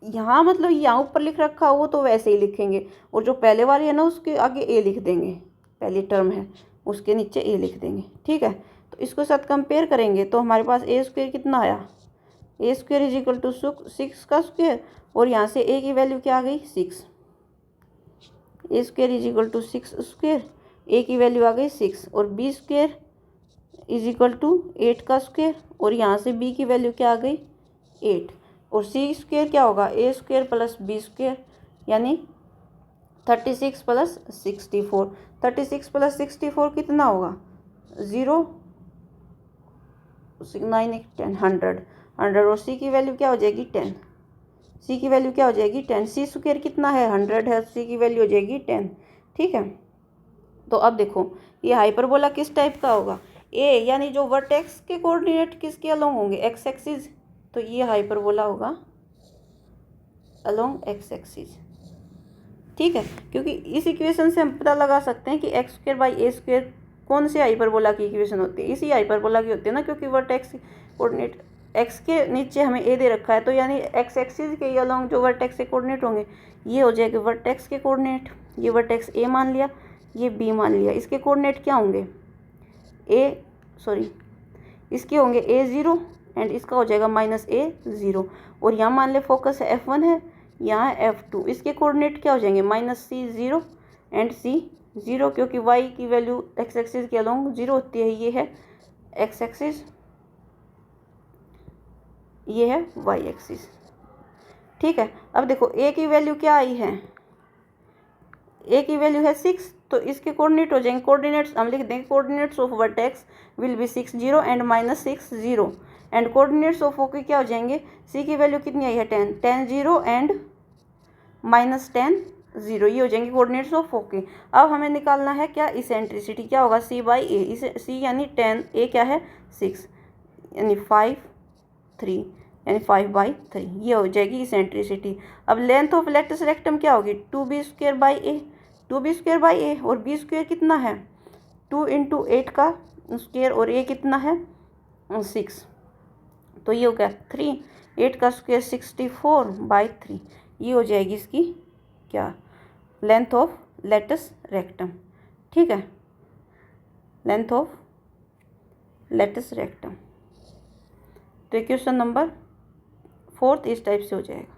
यहाँ मतलब यहाँ ऊपर लिख रखा हो तो वैसे ही लिखेंगे, और जो पहले वाली है ना उसके आगे a लिख देंगे, पहली टर्म है उसके नीचे a लिख देंगे। ठीक है, तो इसको साथ कंपेयर करेंगे तो हमारे पास a² कितना आया a² इज इक्वल टू 6 का स्क्वायर, और यहाँ से a की वैल्यू क्या आ गई 6, a² is equal to 6 square, a की वैल्यू आ गई 6, और b² इज इक्वल टू 8 का स्क्वायर, और यहाँ से b की वैल्यू क्या आ गई 8। और सी स्क्वेयर क्या होगा, ए स्क्वेयर प्लस बी स्क्वेयर, यानी 36 प्लस 64। 36 प्लस 64 कितना होगा, 0, 9 1 10, 100 और सी की वैल्यू क्या हो जाएगी 10। सी की वैल्यू क्या हो जाएगी 10। सी स्क्वेयर कितना है 100 है, सी की वैल्यू हो जाएगी 10। ठीक है, तो अब देखो ये हाइपरबोला किस टाइप का होगा, ए यानी जो वर्टेक्स के कोऑर्डिनेट किसके अलोंग होंगे, एक्स एक्सिस, तो ये हाइपरबोला होगा अलोंग एक्स एक्सिस। ठीक है, क्योंकि इस इक्वेशन से हम पता लगा सकते हैं कि x square by a square कौन से हाइपरबोला की इक्वेशन होती है, इसी हाइपरबोला की होती है ना, क्योंकि वर्टेक्स कोऑर्डिनेट एक्स के नीचे हमें ए दे रखा है, तो यानी एक्स एक्सिस के अलोंग जो वर्टेक्स के कोऑर्डिनेट होंगे ये हो जाएगा वर्टेक्स के कोऑर्डिनेट। ये वर्टेक्स ए मान लिया, ये बी मान लिया, इसके कोऑर्डिनेट क्या होंगे, इसके होंगे a0 एंड इसका हो जाएगा -a0। और यहाँ मान ले फोकस है F1 है, यहाँ है F2, इसके कोऑर्डिनेट क्या हो जाएंगे -c0 एंड c0, क्योंकि y की वैल्यू x एक्सिस के अलोंग 0 होती है। ये है x एक्सिस, ये है y एक्सिस। ठीक है, अब देखो a की वैल्यू क्या आई है, a की वैल्यू है 6, तो इसके कोऑर्डिनेट हो जाएंगे, कोऑर्डिनेट्स हम लिख देंगे, coordinates of vertex will be 6 0 and -6 0 and coordinates of okay क्या हो जाएंगे, सी की वैल्यू कितनी आई है 10 10 0 एंड -10 0, ये हो जाएंगे कोऑर्डिनेट्स ऑफ ओके। अब हमें निकालना है क्या, इसेंट्रिसिटी क्या होगा, सी बाई ए, इसे सी यानी 10, ए क्या है 6 यानी 5 3 यानी 5/3, ये हो जाएगी इसेंट्रिसिटी। अब लेंथ ऑफ लेटस रेक्टम क्या होगी, 2b² by A, 2b² by ए, और b स्क्वेयर कितना है 2 × 8 का स्क्वेयर, और a कितना है 6, तो ये हो गया 3, 8 का स्क्वेयर 64/3, ये हो जाएगी इसकी क्या, लेंथ ऑफ लेटस रेक्टम। ठीक है, लेंथ ऑफ लेटस रेक्टम। तो क्वेश्चन नंबर 4 इस टाइप से हो जाएगा।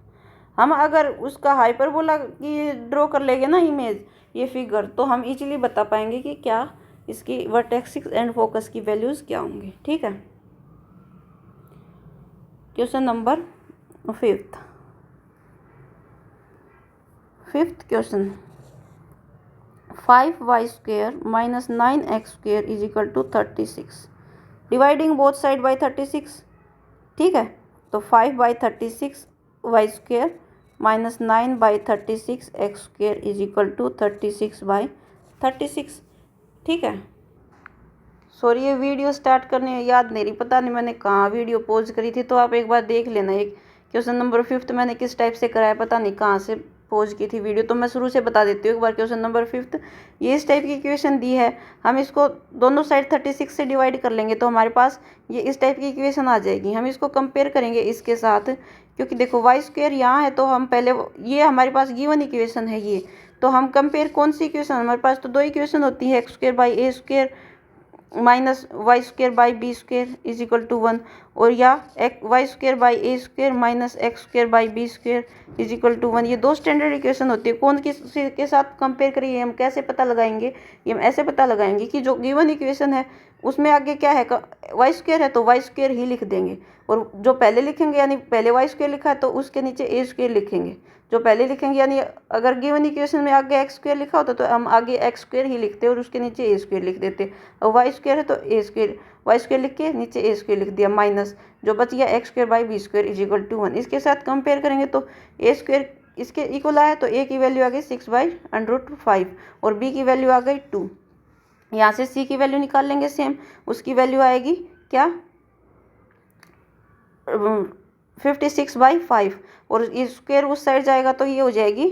हम अगर उसका हाइपरबोला की ड्रॉ कर लेंगे ना इमेज, ये फिगर, तो हम इजीली बता पाएंगे कि क्या इसकी वर्टेक्स एंड फोकस की वैल्यूज़ क्या होंगी। ठीक है, question number 5th question, 5y² - 9x² = 36, dividing both side by 36। ठीक है, तो 5/36 y² - 9/36 x² = 36/36। ठीक है, सॉरी ये वीडियो स्टार्ट करने में याद नहीं रही, पता नहीं मैंने कहाँ वीडियो पॉज करी थी, तो आप एक बार देख लेना। एक क्वेश्चन नंबर 5th मैंने किस टाइप से कराया, पता नहीं कहाँ से पॉज की थी वीडियो, तो मैं शुरू से बता देती हूँ एक बार। क्वेश्चन नंबर 5th, ये इस टाइप की इक्वेशन दी है, हम इसको दोनों साइड 36 से डिवाइड कर लेंगे, तो हमारे पास ये इस टाइप की इक्वेशन आ जाएगी। हम इसको कंपेयर करेंगे इसके साथ, क्योंकि देखो y² यहाँ है, तो हम पहले, ये हमारे पास गिवन इक्वेशन है ये, तो हम कंपेयर कौन सी इक्वेशन, हमारे पास तो 2 इक्वेशन होती है, x² by a² -y² by b² = 1, और या y² by a² - x² by b² = 1, ये 2 स्टैंडर्ड इक्वेशन होती है। कौन किस के साथ कंपेयर करिए, हम कैसे पता लगाएंगे, ये हम ऐसे पता लगाएंगे कि जो गिवन इक्वेशन है उसमें आगे क्या है, y² है तो y² ही लिख देंगे, और जो पहले लिखेंगे यानी पहले y² लिखा है तो उसके नीचे a² लिखेंगे, जो पहले लिखेंगे, यानी अगर गिवन इक्वेशन में आगे x² लिखा होता तो हम आगे x² ही लिखते और उसके नीचे a² लिख देते, और y² है तो y² लिख के नीचे a² लिख दिया, माइनस जो बच गया x² बाई b² = 1। इसके साथ कंपेयर करेंगे तो a² इसके इक्वल आया, तो a की वैल्यू आ गई 6/√5 और b की वैल्यू आ गई 2। यहाँ से c की वैल्यू निकाल लेंगे सेम, उसकी वैल्यू आएगी क्या 56/5, और इस स्क्वायर उस साइड जाएगा तो ये हो जाएगी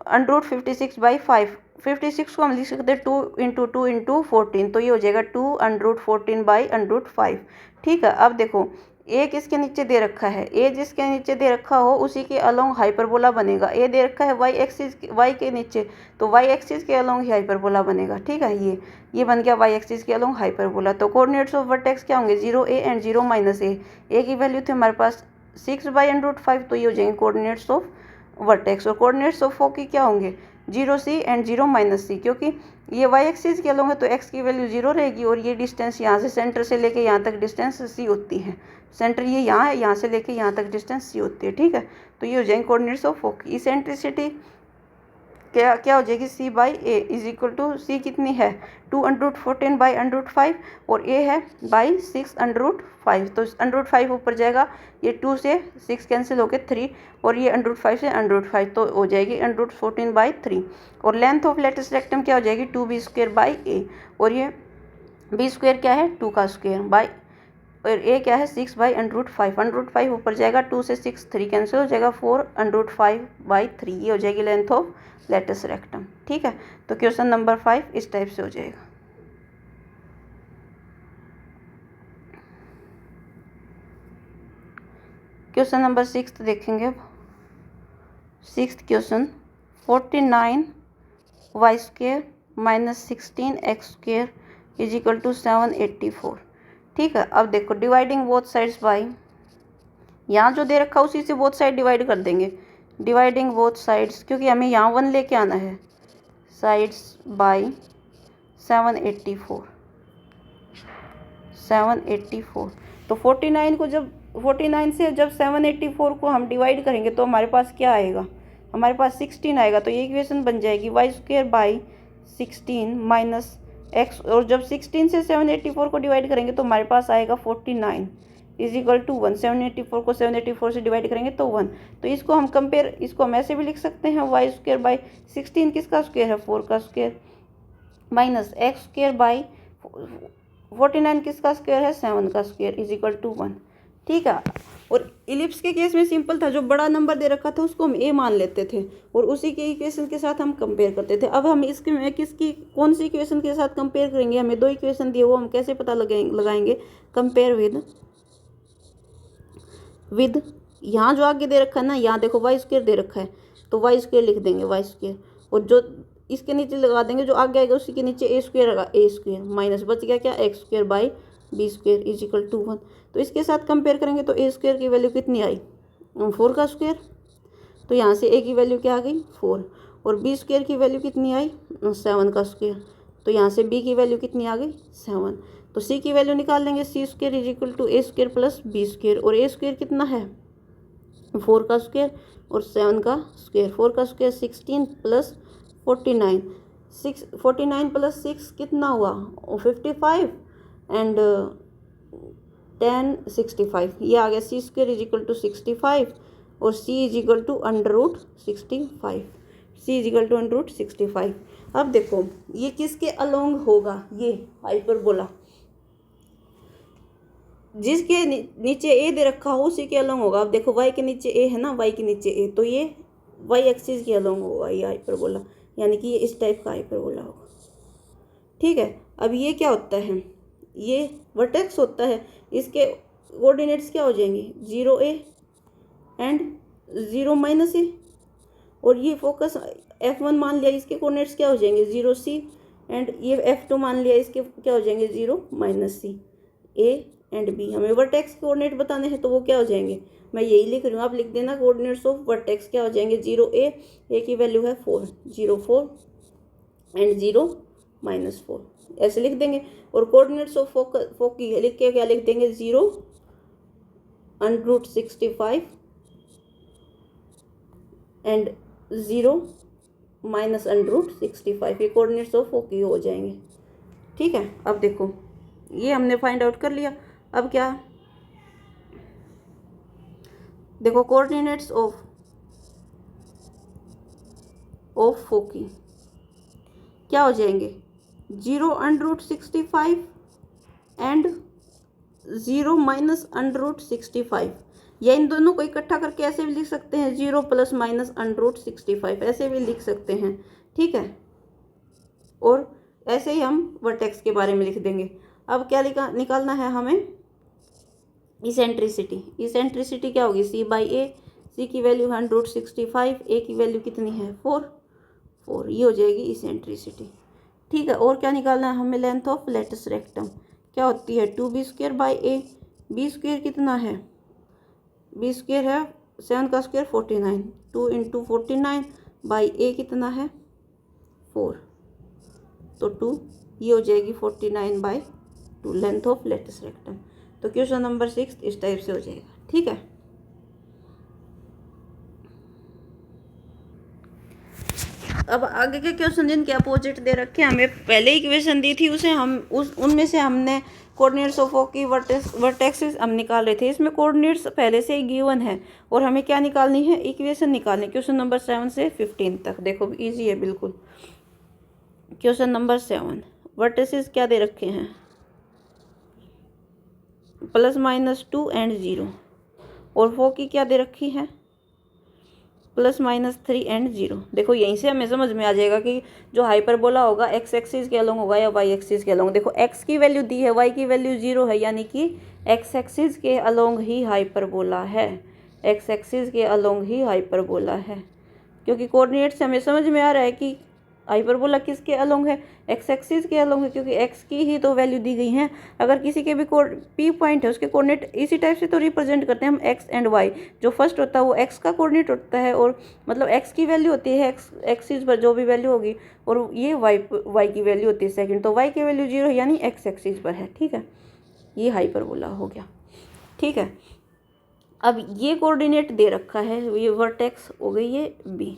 √56/5। 56 को हम लिख सकते हैं 2 × 2 × 14, तो ये हो जाएगा 2√14/√5। ठीक है, अब देखो ए किसके नीचे दे रखा है, ए जिसके नीचे दे रखा हो उसी के अलोंग हाइपरबोला बनेगा। ए दे रखा है वाई एक्सिस, वाई के नीचे, तो वाई एक्सिस के अलोंग ही हाइपरबोला बनेगा। ठीक है, ये बन गया वाई एक्सिस के अलोंग हाइपरबोला। तो कोऑर्डिनेट्स ऑफ वर्टेक्स क्या होंगे 0 a एंड 0 -a। ए की वैल्यू थी हमारे पास 6/√5, तो ये हो जाएंगे कोऑर्डिनेट्स ऑफ वर्टेक्स, और कोऑर्डिनेट्स ऑफ फोकी क्या होंगे 0 c एंड 0 -c, क्योंकि ये वाई एक्सिस के अलॉन्ग है तो एक्स की वैल्यू 0 रहेगी, और ये डिस्टेंस यहाँ से सेंटर से लेके यहाँ तक डिस्टेंस सी होती है। सेंटर ये यहाँ है, यहाँ से लेके यहाँ तक डिस्टेंस सी होती है। ठीक है, तो ये हो जाएंगे कोऑर्डिनेट्स ऑफ फोकी। इसेंट्रिसिटी क्या हो जाएगी, c by a is equal to, c कितनी है 2√14 बाई √5 और ए है बाई 6√5। तो √5 ऊपर जाएगा, ये 2 से 6 कैंसिल होके 3, और ये √5 से √5 तो हो जाएगी √14/3। और लेंथ ऑफ लेटेस्ट रेक्टम क्या हो जाएगी 2b² बाई ए, और ये b² क्या है 2 का स्क्वायर बाई, और ए क्या है 6/√5। √5 ऊपर जाएगा, 2 से 6 3 कैंसिल हो जाएगा, 4√5/3। ये हो जाएगी लेंथ ऑफ लेटस रेक्टम। ठीक है, तो क्वेश्चन नंबर 5 इस टाइप से हो जाएगा। क्वेश्चन नंबर 6 देखेंगे। 6th question, 49y² - 16x² is equal to 784। ठीक है, अब देखो डिवाइडिंग बोथ साइड्स बाई, यहाँ जो दे रखा उसी से बोथ साइड डिवाइड कर देंगे। डिवाइडिंग बोथ साइड्स, क्योंकि हमें यहाँ 1 लेके आना है, साइड्स बाई 784। तो 49 को जब 49 से जब 784 को हम डिवाइड करेंगे तो हमारे पास क्या आएगा, हमारे पास 16 आएगा। तो ये इक्वेशन बन जाएगी y² बाई 16 माइनस x, और जब 16 से 784 को डिवाइड करेंगे तो हमारे पास आएगा 49 इज इक्वल टू 1। 784 को 784 से डिवाइड करेंगे तो 1। तो इसको हम कंपेयर, इसको हम ऐसे भी लिख सकते हैं y² बाई 16 किसका स्क्वायर है 4 का स्क्वायर, माइनस x² बाई 49 किसका स्क्वायर है 7 का स्क्वायर इज इक्वल टू 1। ठीक है, और इलिप्स के केस में सिंपल था, जो बड़ा नंबर दे रखा था उसको हम ए मान लेते थे और उसी के इक्वेशन के साथ हम कंपेयर करते थे। अब हम इसके किसकी कौन सी इक्वेशन के साथ कंपेयर करेंगे, हमें 2 इक्वेशन दिए, वो हम कैसे पता लगाएंगे, कंपेयर विद यहाँ जो आगे दे रखा है ना, यहाँ देखो y² दे रखा है तो y² लिख देंगे y², और जो इसके नीचे लगा देंगे जो आगे आएगा उसी के नीचे a² लगा a² माइनस बच गया क्या x² by b² is equal to 1। तो इसके साथ कंपेयर करेंगे तो a² की वैल्यू कितनी आई 4 का स्क्वायर, तो यहाँ से a की वैल्यू क्या आ गई 4, और b² की वैल्यू कितनी आई 7 का स्क्वायर, तो यहाँ से b की वैल्यू कितनी आ गई 7। तो c की वैल्यू निकाल लेंगे, c² is equal to a² plus b², और a² कितना है 4 का स्क्वायर और 7 का स्क्वायर, 4 का स्क्वायर 16 प्लस 49, 49 प्लस 6 कितना हुआ 55 एंड 10 65, ये आ गया c² इज इक्वल टू 65 और c is equal to √65, c is equal to √65। अब देखो ये किसके अलोंग होगा, ये हाइपरबोला जिसके नीचे ए दे रखा हो उसी के अलोंग होगा। अब देखो y के नीचे ए है ना, y के नीचे ए, तो ये y एक्सिस के अलोंग होगा ये हाइपरबोला, यानी कि ये इस टाइप का हाइपरबोला होगा। ठीक है, अब ये क्या होता है, ये वर्टेक्स होता है, इसके कोऑर्डिनेट्स क्या हो जाएंगे 0a एंड 0 - a, और ये फोकस f1 मान लिया, इसके कोऑर्डिनेट्स क्या हो जाएंगे 0c, एंड ये f2 मान लिया, इसके क्या हो जाएंगे 0 - c। a एंड b, हमें वर्टेक्स कोऑर्डिनेट बताने हैं तो वो क्या हो जाएंगे, मैं यही लिख रही हूँ, आप लिख देना कोऑर्डिनेट्स ऑफ वर्टेक्स क्या हो जाएंगे 0a, a की वैल्यू है 4, 0 4 एंड 0 - 4 ऐसे लिख देंगे। और कोऑर्डिनेट्स ऑफ फोकी लिख के क्या लिख देंगे 0 √65 एंड 0 -√65, ये कोऑर्डिनेट्स ऑफ फोकी हो जाएंगे। ठीक है, अब देखो ये हमने फाइंड आउट कर लिया। अब क्या देखो कोऑर्डिनेट्स ऑफ फोकी क्या हो जाएंगे 0 √65 एंड 0 -√65, या इन दोनों को इकट्ठा करके ऐसे भी लिख सकते हैं 0 + -√65 ऐसे भी लिख सकते हैं। ठीक है, और ऐसे ही हम वर्टेक्स के बारे में लिख देंगे। अब क्या निकालना है हमें इसेंट्रिसिटी। इसेंट्रिसिटी क्या होगी c/a, c की वैल्यू 165, a की वैल्यू कितनी है 4, ये हो जाएगी इसेंट्रिसिटी। ठीक है, और क्या निकालना है हमें लेंथ ऑफ लेटस रेक्टम क्या होती है 2b² बाई a, b² कितना है b² है 7 का स्क्वायर 49, 2 × 49 बाई a कितना है 4, तो 2, ये हो जाएगी 49/2 लेंथ ऑफ लेटस रेक्टम। तो क्वेश्चन नंबर 6 इस टाइप से हो जाएगा। ठीक है, अब आगे के क्वेश्चन जिनके अपोजिट दे रखे हैं, हमें पहले इक्वेशन दी थी उसे हम उनमें से हमने कोऑर्डिनेट्स ऑफ की वर्टेक्सेस हम निकाल रहे थे। इसमें कोऑर्डिनेट्स पहले से ही गिवन है और हमें क्या निकालनी है, इक्वेशन निकालनी। क्वेश्चन नंबर 7 से 15 तक देखो इजी है बिल्कुल। क्वेश्चन नंबर 7, वर्टेक्सेस क्या दे रखे हैं, +-2 एंड 0, और फोकी क्या दे रखी है, +-3 एंड 0। देखो यहीं से हमें समझ में आ जाएगा कि जो हाइपरबोला होगा एक्स एक्सिस के अलोंग होगा या वाई एक्सिस के अलोंग। देखो एक्स की वैल्यू दी है, वाई की वैल्यू 0 है, यानी कि एक्स एक्सिस के अलोंग ही हाइपरबोला है, एक्स एक्सिस के अलोंग ही हाइपरबोला है। क्योंकि कोऑर्डिनेट से हमें समझ में आ रहा है कि हाइपरबोला किसके अलोंग है, एक्स एक्सिस के अलोंग है, क्योंकि एक्स की ही तो वैल्यू दी गई है। अगर किसी के भी पी पॉइंट है उसके कोऑर्डिनेट इसी टाइप से तो रिप्रेजेंट करते हैं हम, एक्स एंड वाई। जो फर्स्ट होता है वो एक्स का कोऑर्डिनेट होता है, और मतलब एक्स की वैल्यू होती है एक्स एक्सिस पर जो भी वैल्यू होगी, और ये वाई की वैल्यू होती है सेकंड। तो वाई की वैल्यू 0 यानी एक्स एक्सिस पर है। ठीक है, ये हाइपरबोला हो गया। ठीक है, अब ये कोऑर्डिनेट दे रखा है, ये वर्टेक्स हो गई ये बी,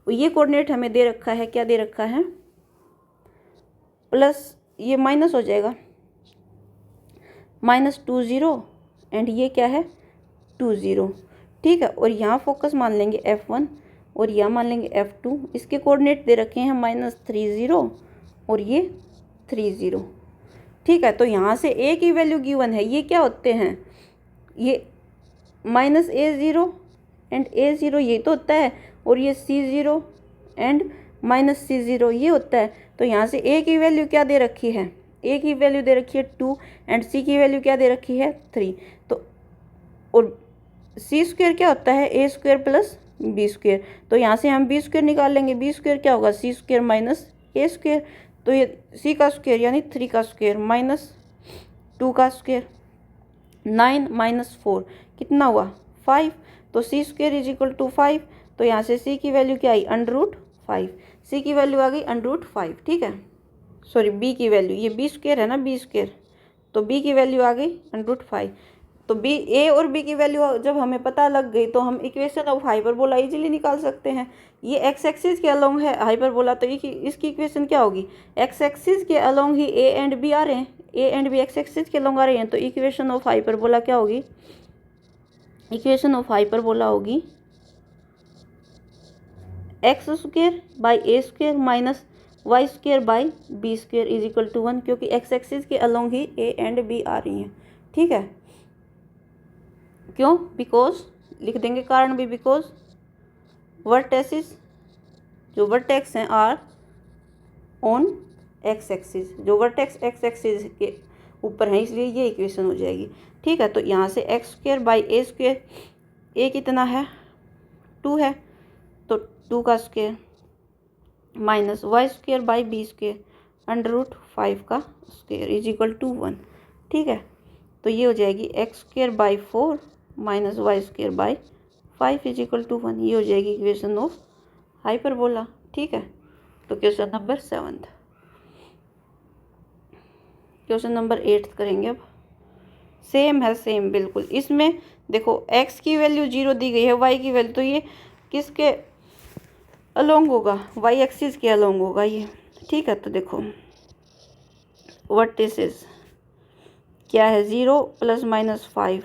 ये कोऑर्डिनेट हमें दे रखा है, क्या दे रखा है, प्लस ये माइनस हो जाएगा, -2 0 एंड ये क्या है 2 0। ठीक है, और यहाँ फोकस मान लेंगे F1 और यहाँ मान लेंगे F2। इसके कोऑर्डिनेट दे रखे हैं -3 0 और ये 3 0। ठीक है, तो यहाँ से ए की वैल्यू गिवन है, ये क्या होते हैं, ये -A0 एंड A0 ये तो होता है, और ये C0 एंड -C0 ये होता है। तो यहाँ से A की वैल्यू क्या दे रखी है, A की वैल्यू दे रखी है 2 एंड C की वैल्यू क्या दे रखी है 3। तो और C² क्या होता है, A² + B²। तो यहाँ से हम B² निकाल लेंगे, B² क्या होगा, C² - A²। तो ये C का स्क्वायर यानी 3 का स्क्वायर -2 का स्क्वायर, 9 - 4 कितना हुआ 5। तो C² = 5। तो यहाँ से C की वैल्यू क्या आई, √5। C की वैल्यू आ गई √5। ठीक है, सॉरी B की वैल्यू, ये B² है ना, B², तो B की वैल्यू आ गई √5। तो B, A और B की वैल्यू जब हमें पता लग गई तो हम इक्वेशन ऑफ हाइपरबोला इजीली निकाल सकते हैं। ये एक्स एक्सिस के अलोंग है हाइपरबोला, तो इसकी इक्वेशन क्या होगी, एक्स एक्सिस के along he A and B आ रहे हैं, A and B x axis के अलोंग आ रहे हैं। तो इक्वेशन ऑफ हाइपरबोला क्या होगी, इक्वेशन ऑफ हाइपरबोला होगी x² / A² - y² / B² = 1, क्योंकि एक्स एक्सिस के along he A and B आ रही हैं। ठीक है, क्यों, बिकॉज लिख देंगे कारण भी, बिकॉज वर्टेसिस जो वर्टेक्स हैं आर ऑन एक्स एक्सिस, जो वर्टेक्स एक्स एक्सिस के ऊपर हैं, इसलिए ये इक्वेशन हो जाएगी। ठीक है, तो यहाँ से x² / A², A कितना है 2 है, तो 2 का स्क्वायर - y² / B² √5 का स्क्वायर = 1। ठीक है, तो ये हो जाएगी x² / 4 - y² / 5 = 1। ये हो जाएगी इक्वेशन ऑफ हाइपरबोला। ठीक है, तो क्वेश्चन नंबर 7। क्वेश्चन नंबर 8 करेंगे अब। सेम है, सेम बिल्कुल। इसमें देखो x की वैल्यू 0 दी गई है, y की वैल्यू, तो ये किसके अलोंग होगा, y एक्सिस के अलोंग होगा ये। ठीक है, तो देखो वर्टिसेस क्या है 0 ± 5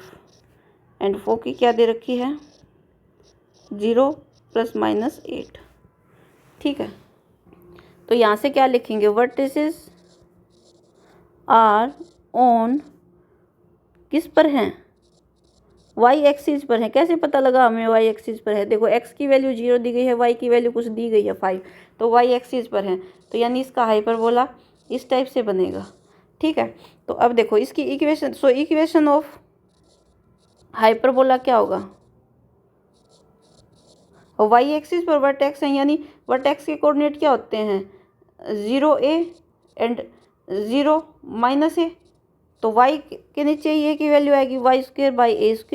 एंड फोकी क्या दे रखी है 0 ± 8। ठीक है, तो यहाँ से क्या लिखेंगे, वर्टिसेस आर ऑन किस पर हैं, वाई एक्सिस पर है। कैसे पता लगा हमें वाई एक्सिस पर है, देखो एक्स की वैल्यू 0 दी गई है, वाई की वैल्यू कुछ दी गई है 5, तो वाई एक्सिस पर है, तो यानी इसका हाइपरबोला इस टाइप से बनेगा। ठीक है, तो अब देखो इसकी equation, so equation of hyperbola क्या होगा, वाई एक्सिस पर वर्टेक्स हैं, यानी वर्टेक्स के कोऑर्डिनेट क्या होते हैं 0a एंड 0 - a। तो y के नीचे ये की वैल्यू आएगी y² / A² -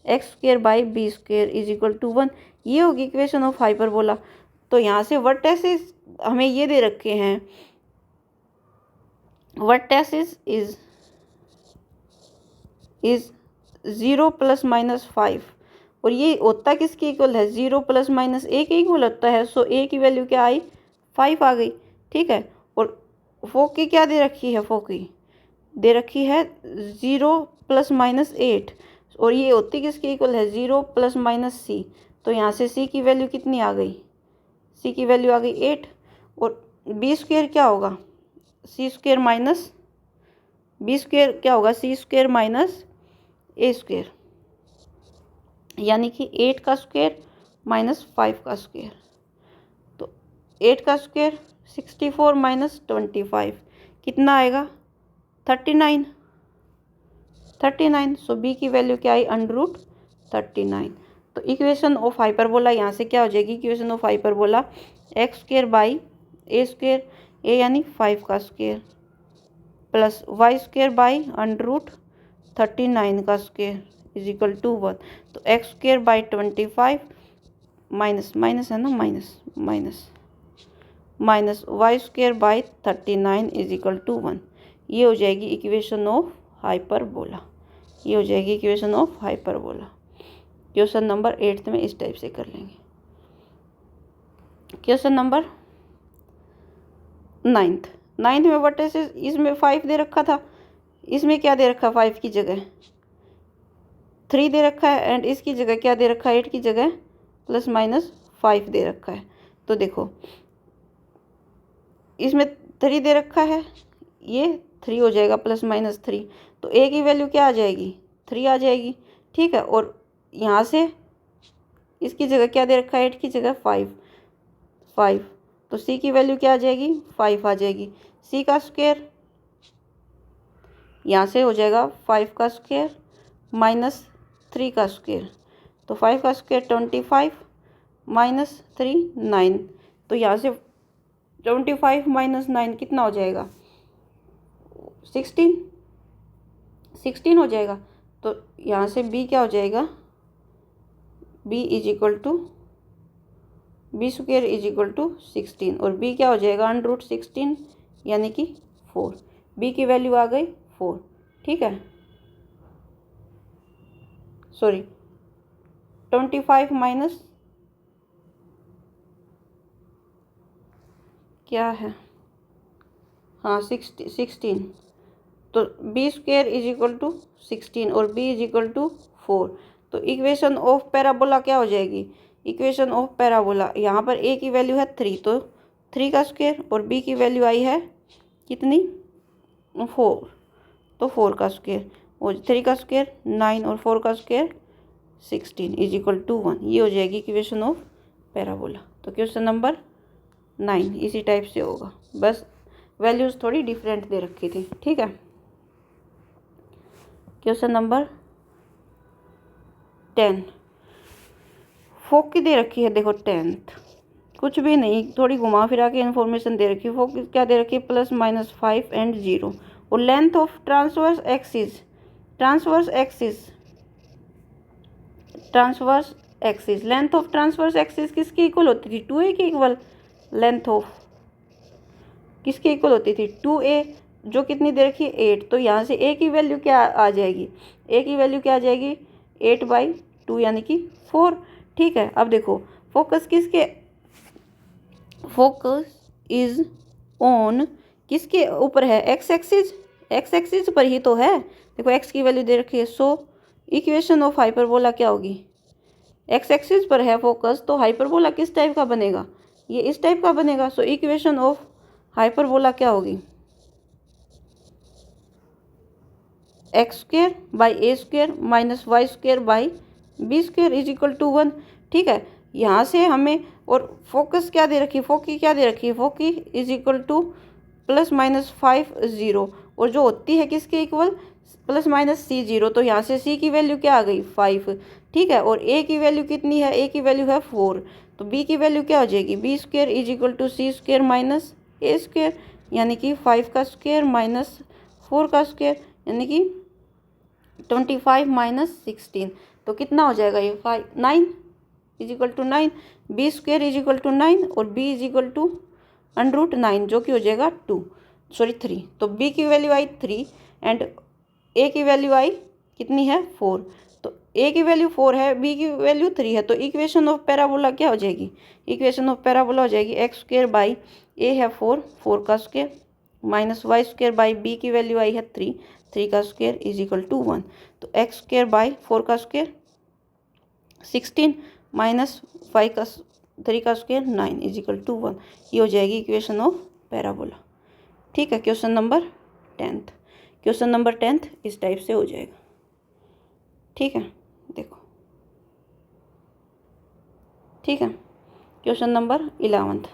x² / B² = 1। ये होगी इक्वेशन ऑफ हाइपरबोला। तो यहाँ से वर्टेक्सेस हमें ये दे रखे हैं वर्टेसिस इज 0 + -5 और ये होता किसके इक्वल है, 0 + -a के इक्वल होता है। सो a की वैल्यू क्या आई, 5 आ गई, ठीक है। और फोकी क्या दे रखी है, फोकी दे रखी है 0 + -8 और ये होती किसके इक्वल है, 0 + -c। तो यहाँ से c की वैल्यू कितनी आ गई, c की वैल्यू आ गई 8। और b² क्या होगा, c² माइनस b² क्या होगा, c² माइनस a², यानी कि 8 का स्क्वायर माइनस 5 का स्क्वायर। तो 8 का स्क्वायर 64 माइनस 25 कितना आएगा, 39। सो बी की वैल्यू क्या आई, √39। तो इक्वेशन ऑफ हाइपरबोला यहाँ से क्या हो जाएगी, equation of hyperbola x² by a², a यानी 5 का स्क्वायर प्लस y² बाई √39 का स्क्वायर इज इक्वल टू 1। तो x² बाई 25 माइनस माइनस है ना, minus y² by 39 is equal to 1। ये हो जाएगी इक्वेशन ऑफ हाइपरबोला, ये हो जाएगी equation of hyperbola. Question number 8 में इस टाइप से कर लेंगे। क्वेश्चन नंबर 9 में वर्टेसिस, इसमें 5 दे रखा था, इसमें क्या दे रखा, 5 की जगह 3 दे रखा है एंड इसकी जगह क्या दे रखा है, 8 की जगह ±5 दे रखा है। तो देखो इसमें 3 दे रखा है, ये 3 हो जाएगा ±3। तो a की वैल्यू क्या आ जाएगी, 3 आ जाएगी, ठीक है। और यहाँ से इसकी जगह क्या दे रखा है, 8 की जगह 5। तो c की वैल्यू क्या आ जाएगी, 5 आ जाएगी। c का स्क्वायर यहाँ से हो जाएगा 5 का स्क्वायर माइनस 3 का स्क्वायर। तो 5 का स्क्वायर 25 माइनस 3 9। तो यहाँ से 25 माइनस 9 कितना हो जाएगा, 16 हो जाएगा। तो यहाँ से b क्या हो जाएगा, b is equal to b² is equal to 16 और b क्या हो जाएगा, √16 यानी कि 4। b की वैल्यू आ गई 4, ठीक है। सॉरी 25 माइनस क्या है, हाँ 16। तो b² इज इक्वल टू 16 और b इज इक्वल टू 4। तो इक्वेशन ऑफ पैराबोला क्या हो जाएगी, इक्वेशन ऑफ पैराबोला यहाँ पर a की वैल्यू है 3, तो 3 का स्क्वायर और b की वैल्यू आई है कितनी, 4, तो 4 का स्क्वायर और 3 का स्क्वायर 9 और 4 का स्क्वायर 16 इज इक्वल टू 1। ये हो जाएगी इक्वेशन ऑफ पैराबोला। तो क्वेश्चन नंबर 9 इसी टाइप से होगा, बस वैल्यूज़ थोड़ी डिफरेंट दे रखी थी, ठीक है। क्वेश्चन नंबर 10 फोक की दे रखी है, देखो 10th कुछ भी नहीं, थोड़ी घुमा फिरा के इन्फॉर्मेशन दे रखी है। फोक क्या दे रखी है, +-5 एंड 0 और length of transverse axis length of transverse axis किसकी इक्वल होती थी, 2a की इक्वल। लेंथ ऑफ किसके इक्वल होती थी, 2a, जो कितनी दे रखी है 8। तो यहाँ से a की वैल्यू क्या आ जाएगी, a की वैल्यू क्या आ जाएगी 8/2 यानी कि 4, ठीक है। अब देखो फोकस इज ऑन किसके ऊपर है, x एक्सिस पर ही तो है। देखो x की वैल्यू दे रखी है, सो इक्वेशन ऑफ हाइपरबोला क्या होगी, x एक्सिस पर है फोकस, तो हाइपरबोला किस टाइप का बनेगा, ये इस टाइप का बनेगा। सो इक्वेशन ऑफ हाइपरबोला क्या होगी, x² by a² minus y² by b² is equal to 1, ठीक है। यहाँ से हमें और फोकस क्या दे रखी है, फोकी क्या दे रखी है, फोकी इज इक्वल टू +-5 0 और जो होती है किसके इक्वल, +-c0। तो यहाँ से c की वैल्यू क्या आ गई 5, ठीक है। और a की वैल्यू कितनी है, a की वैल्यू है 4। तो b की वैल्यू क्या हो जाएगी, b² is equal to c² minus a² यानी कि 5 का स्क्वायर माइनस 4 का स्क्वायर यानी कि 25 माइनस 16। तो कितना हो जाएगा ये 9 is equal to 9, b² is equal to 9 और b इज इक्वल टू √9 जो कि हो जाएगा 2। सॉरी 3, तो बी की वैल्यू आई 3 एंड ए की वैल्यू आई कितनी है 4, तो ए की वैल्यू 4 है, बी की वैल्यू 3 है, तो इक्वेशन ऑफ पैराबोला क्या हो जाएगी, इक्वेशन ऑफ पैराबोला हो जाएगी एक्स स्क्वायर बाई ए है 4, 4 का square minus Y square by b की वैल्यू आई है 3, 3 का स्क्वायर इज इक्वल टू 1, तो एक्स स्क्वायर बाई 4 का स्क्वायर 16 माइनस 5 का 3 का स्क्वायर 9 इज इक्वल टू 1, ये हो जाएगी इक्वेशन ऑफ पैराबोला। ठीक है, question number 10th, question number 10th इस टाइप से हो जाएगा। ठीक है, देखो, ठीक है, क्वेश्चन नंबर 11th,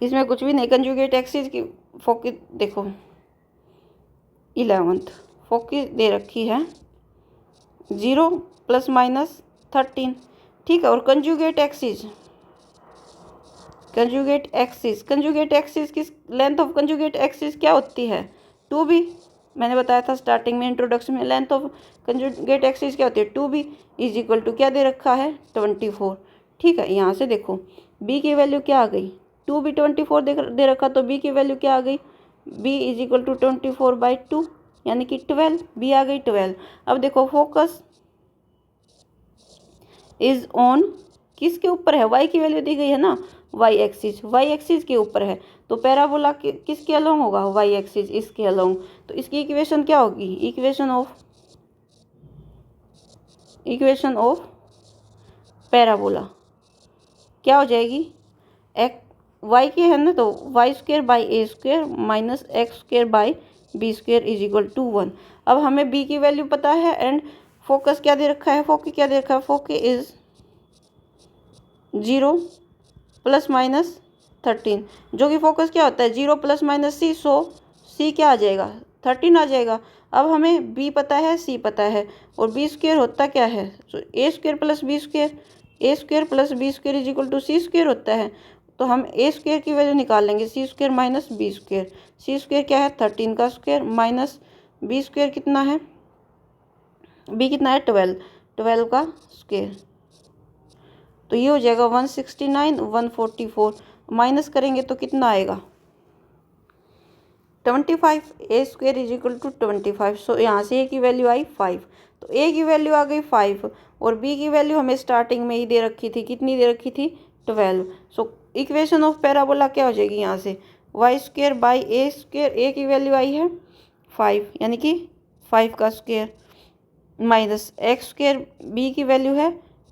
इसमें कुछ भी नहीं, कंजुगेट एक्सिस की फोकस देखो, 11th फोकस दे रखी है 0 प्लस माइनस 13, ठीक है, और conjugate axis, conjugate axis, conjugate axis की लेंथ ऑफ कंजुगेट एक्सिस क्या होती है 2b, मैंने बताया था स्टार्टिंग में इंट्रोडक्शन में, लेंथ ऑफ कंजुगेट एक्सिस क्या होती है 2b इज इक्वल टू क्या दे रखा है 24। ठीक है, यहाँ से देखो b की वैल्यू क्या आ गई 2b 24 दे रखा, तो b की वैल्यू क्या आ गई b इज इक्वल टू 24/2 यानी कि 12, b आ गई 12। अब देखो फोकस इज ऑन किसके ऊपर है, y की वैल्यू दी गई है ना, y एक्सिस के ऊपर है, तो पैराबोला किसके अलोंग होगा y एक्सिस इसके अलोंग, तो इसकी इक्वेशन क्या होगी, इक्वेशन ऑफ पैराबोला क्या हो जाएगी, y की है ना, तो Y square by A square minus x square by B square is equal to 1। अब हमें b की वैल्यू पता है एंड फोकस क्या दे रखा है, फोकस इज 0 प्लस माइनस 13, जो कि फोकस क्या होता है 0 प्लस माइनस c, सो c क्या आ जाएगा 13 आ जाएगा। अब हमें b पता है, c पता है, और बी स्क्वायर होता क्या है, so a square plus B square is equal to C square होता है, तो हम ए स्क्वायर की वैल्यू निकाल लेंगे सी स्क्वायर माइनस बी स्क्वायर, सी स्क्वायर क्या है 13 का स्क्वायर माइनस बी स्क्वायर कितना है, बी कितना है 12 का स्क्वायर, तो ये हो जाएगा 169, 144 माइनस करेंगे तो कितना आएगा 25, ए स्क्वायर इज इक्वल टू 25, सो यहाँ से ए की वैल्यू आई 5, तो ए की वैल्यू आ गई 5 और बी की वैल्यू हमें स्टार्टिंग में ही दे रखी थी, कितनी दे रखी थी 12, सो इक्वेशन ऑफ पैराबोला क्या हो जाएगी यहाँ से y square by A square, a की वैल्यू आई है 5 यानी कि 5 का square minus x square, b की वैल्यू है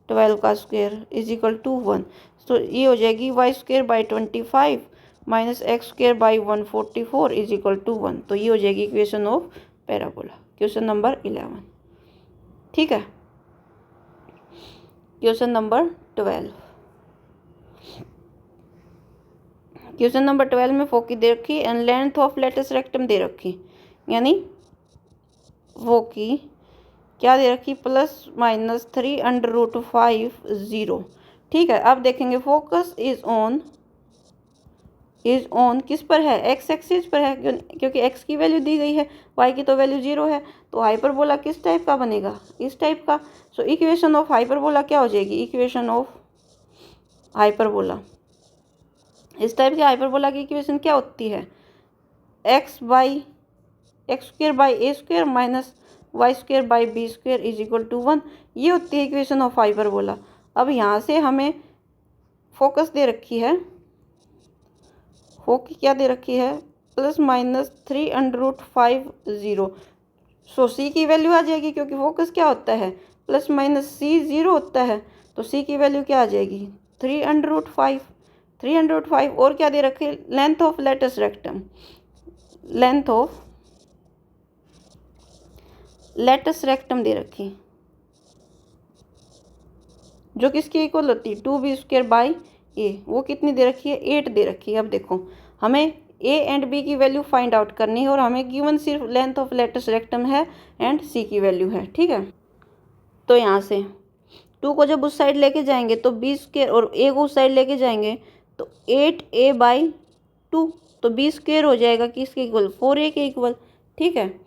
12 का स्क्वायर इज इक्वल टू 1, तो ये हो जाएगी Y square by 25 minus x square by 144 is equal to 1, तो ये हो जाएगी equation of parabola, question number 11। ठीक है, क्वेश्चन नंबर 12, क्वेश्चन नंबर 12 में फोकस दे रखी and length of latus rectum दे रखी, यानी वो की क्या दे रखी प्लस माइनस 3√5 ठीक है, अब देखेंगे फोकस इज ऑन किस पर है, एक्स एक्सिस पर है, क्योंकि एक्स की वैल्यू दी गई है, वाई की तो वैल्यू 0 है, तो हाइपरबोला किस टाइप का बनेगा, इस टाइप का, सो इक्वेशन ऑफ हाइपरबोला क्या हो जाएगी, इक्वेशन ऑफ हाइपरबोला, इस टाइप के हाइपरबोला की इक्वेशन क्या होती है x square by A square minus Y square by B square is equal to 1, ये होती है इक्वेशन ऑफ हाइपरबोला। अब यहाँ से हमें फोकस दे रखी है, फोकस क्या दे रखी है प्लस माइनस 3√5, सो सी की वैल्यू आ जाएगी, क्योंकि फोकस क्या होता है प्लस माइनस सी 0 होता है, तो सी की वैल्यू क्या आ जाएगी 3√5 और क्या दे रखी है length of latus rectum, length of latus rectum दे रखी जो किसकी इक्वल होती है 2b स्क्वायर बाई ए, वो कितनी दे रखी है 8 दे रखी है। अब देखो हमें ए एंड बी की वैल्यू फाइंड आउट करनी है और हमें गिवन सिर्फ लेंथ ऑफ लेटस रेक्टम है एंड सी की वैल्यू है। ठीक है, तो यहाँ से 2 को जब उस साइड लेके जाएंगे तो बी स्क्वायर और ए को उस साइड लेके जाएंगे तो 8a बाई 2, तो बी स्क्वायर हो जाएगा किसके इक्वल 4a के इक्वल। ठीक है,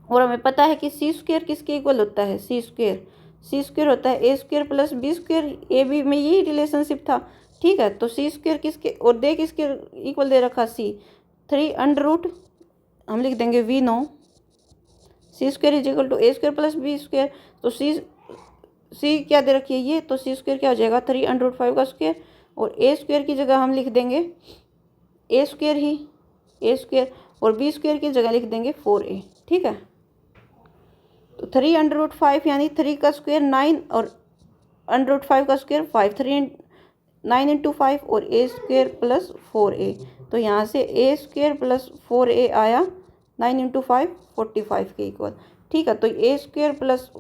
और हमें पता है कि सी स्क्वायर किसके इक्वल होता है, सी स्क्वायर होता है a square plus B square, a b में यही रिलेशनशिप था ठीक है, तो सी स्क्वायर किसके और दे किसके इक्वल दे रखा सी, 3 अंडर रूट हम लिख देंगे we know C square is equal to A square plus B square. तो सी क्या दे रखी है ये, तो सी स्क्वायर क्या हो जाएगा 3 अंडर रूट 5 का स्क्वायर और ए स्क्वायर की जगह हम लिख देंगे ए स्क्वायर ही ए स्क्वायर और बी स्क्वायर की जगह लिख देंगे 4a। ठीक है, तो 3 अंडर रूट 5 यानी 3 का स्क्वायर 9 और अंडर रूट 5 का स्क्वायर 5, 9 इंटू 5 और ए स्क्वायर प्लस 4a। तो यहाँ से ए स्क्वायर प्लस 4a आया 9 इंटू 5 45 के इक्वल। ठीक है, तो a square plus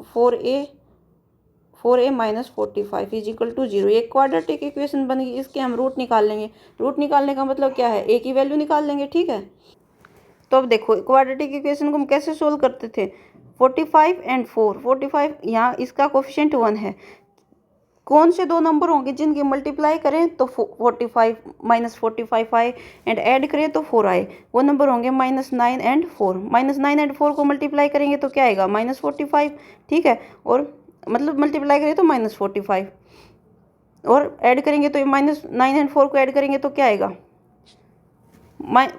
4a minus 45 is equal to 0। एक क्वाड्रेटिक इक्वेशन बन गई, इसके हम रूट निकाल लेंगे। रूट निकालने का मतलब क्या है, ए की वैल्यू निकाल लेंगे। ठीक है, तो अब देखो क्वाड्रेटिक इक्वेशन को हम कैसे सोल्व करते थे, 45 एंड 4, 45 यहाँ इसका कोफिशिएंट 1 है। कौन से दो नंबर होंगे जिनकी मल्टीप्लाई करें तो 45 माइनस 45 आए एंड ऐड करें तो 4 आए, वो नंबर होंगे -9 एंड 4। -9 एंड 4 को मल्टीप्लाई करेंगे तो क्या आएगा -45। ठीक है, और मतलब मल्टीप्लाई करें तो -45 और ऐड करेंगे तो -9 एंड 4 को ऐड करेंगे तो क्या आएगा,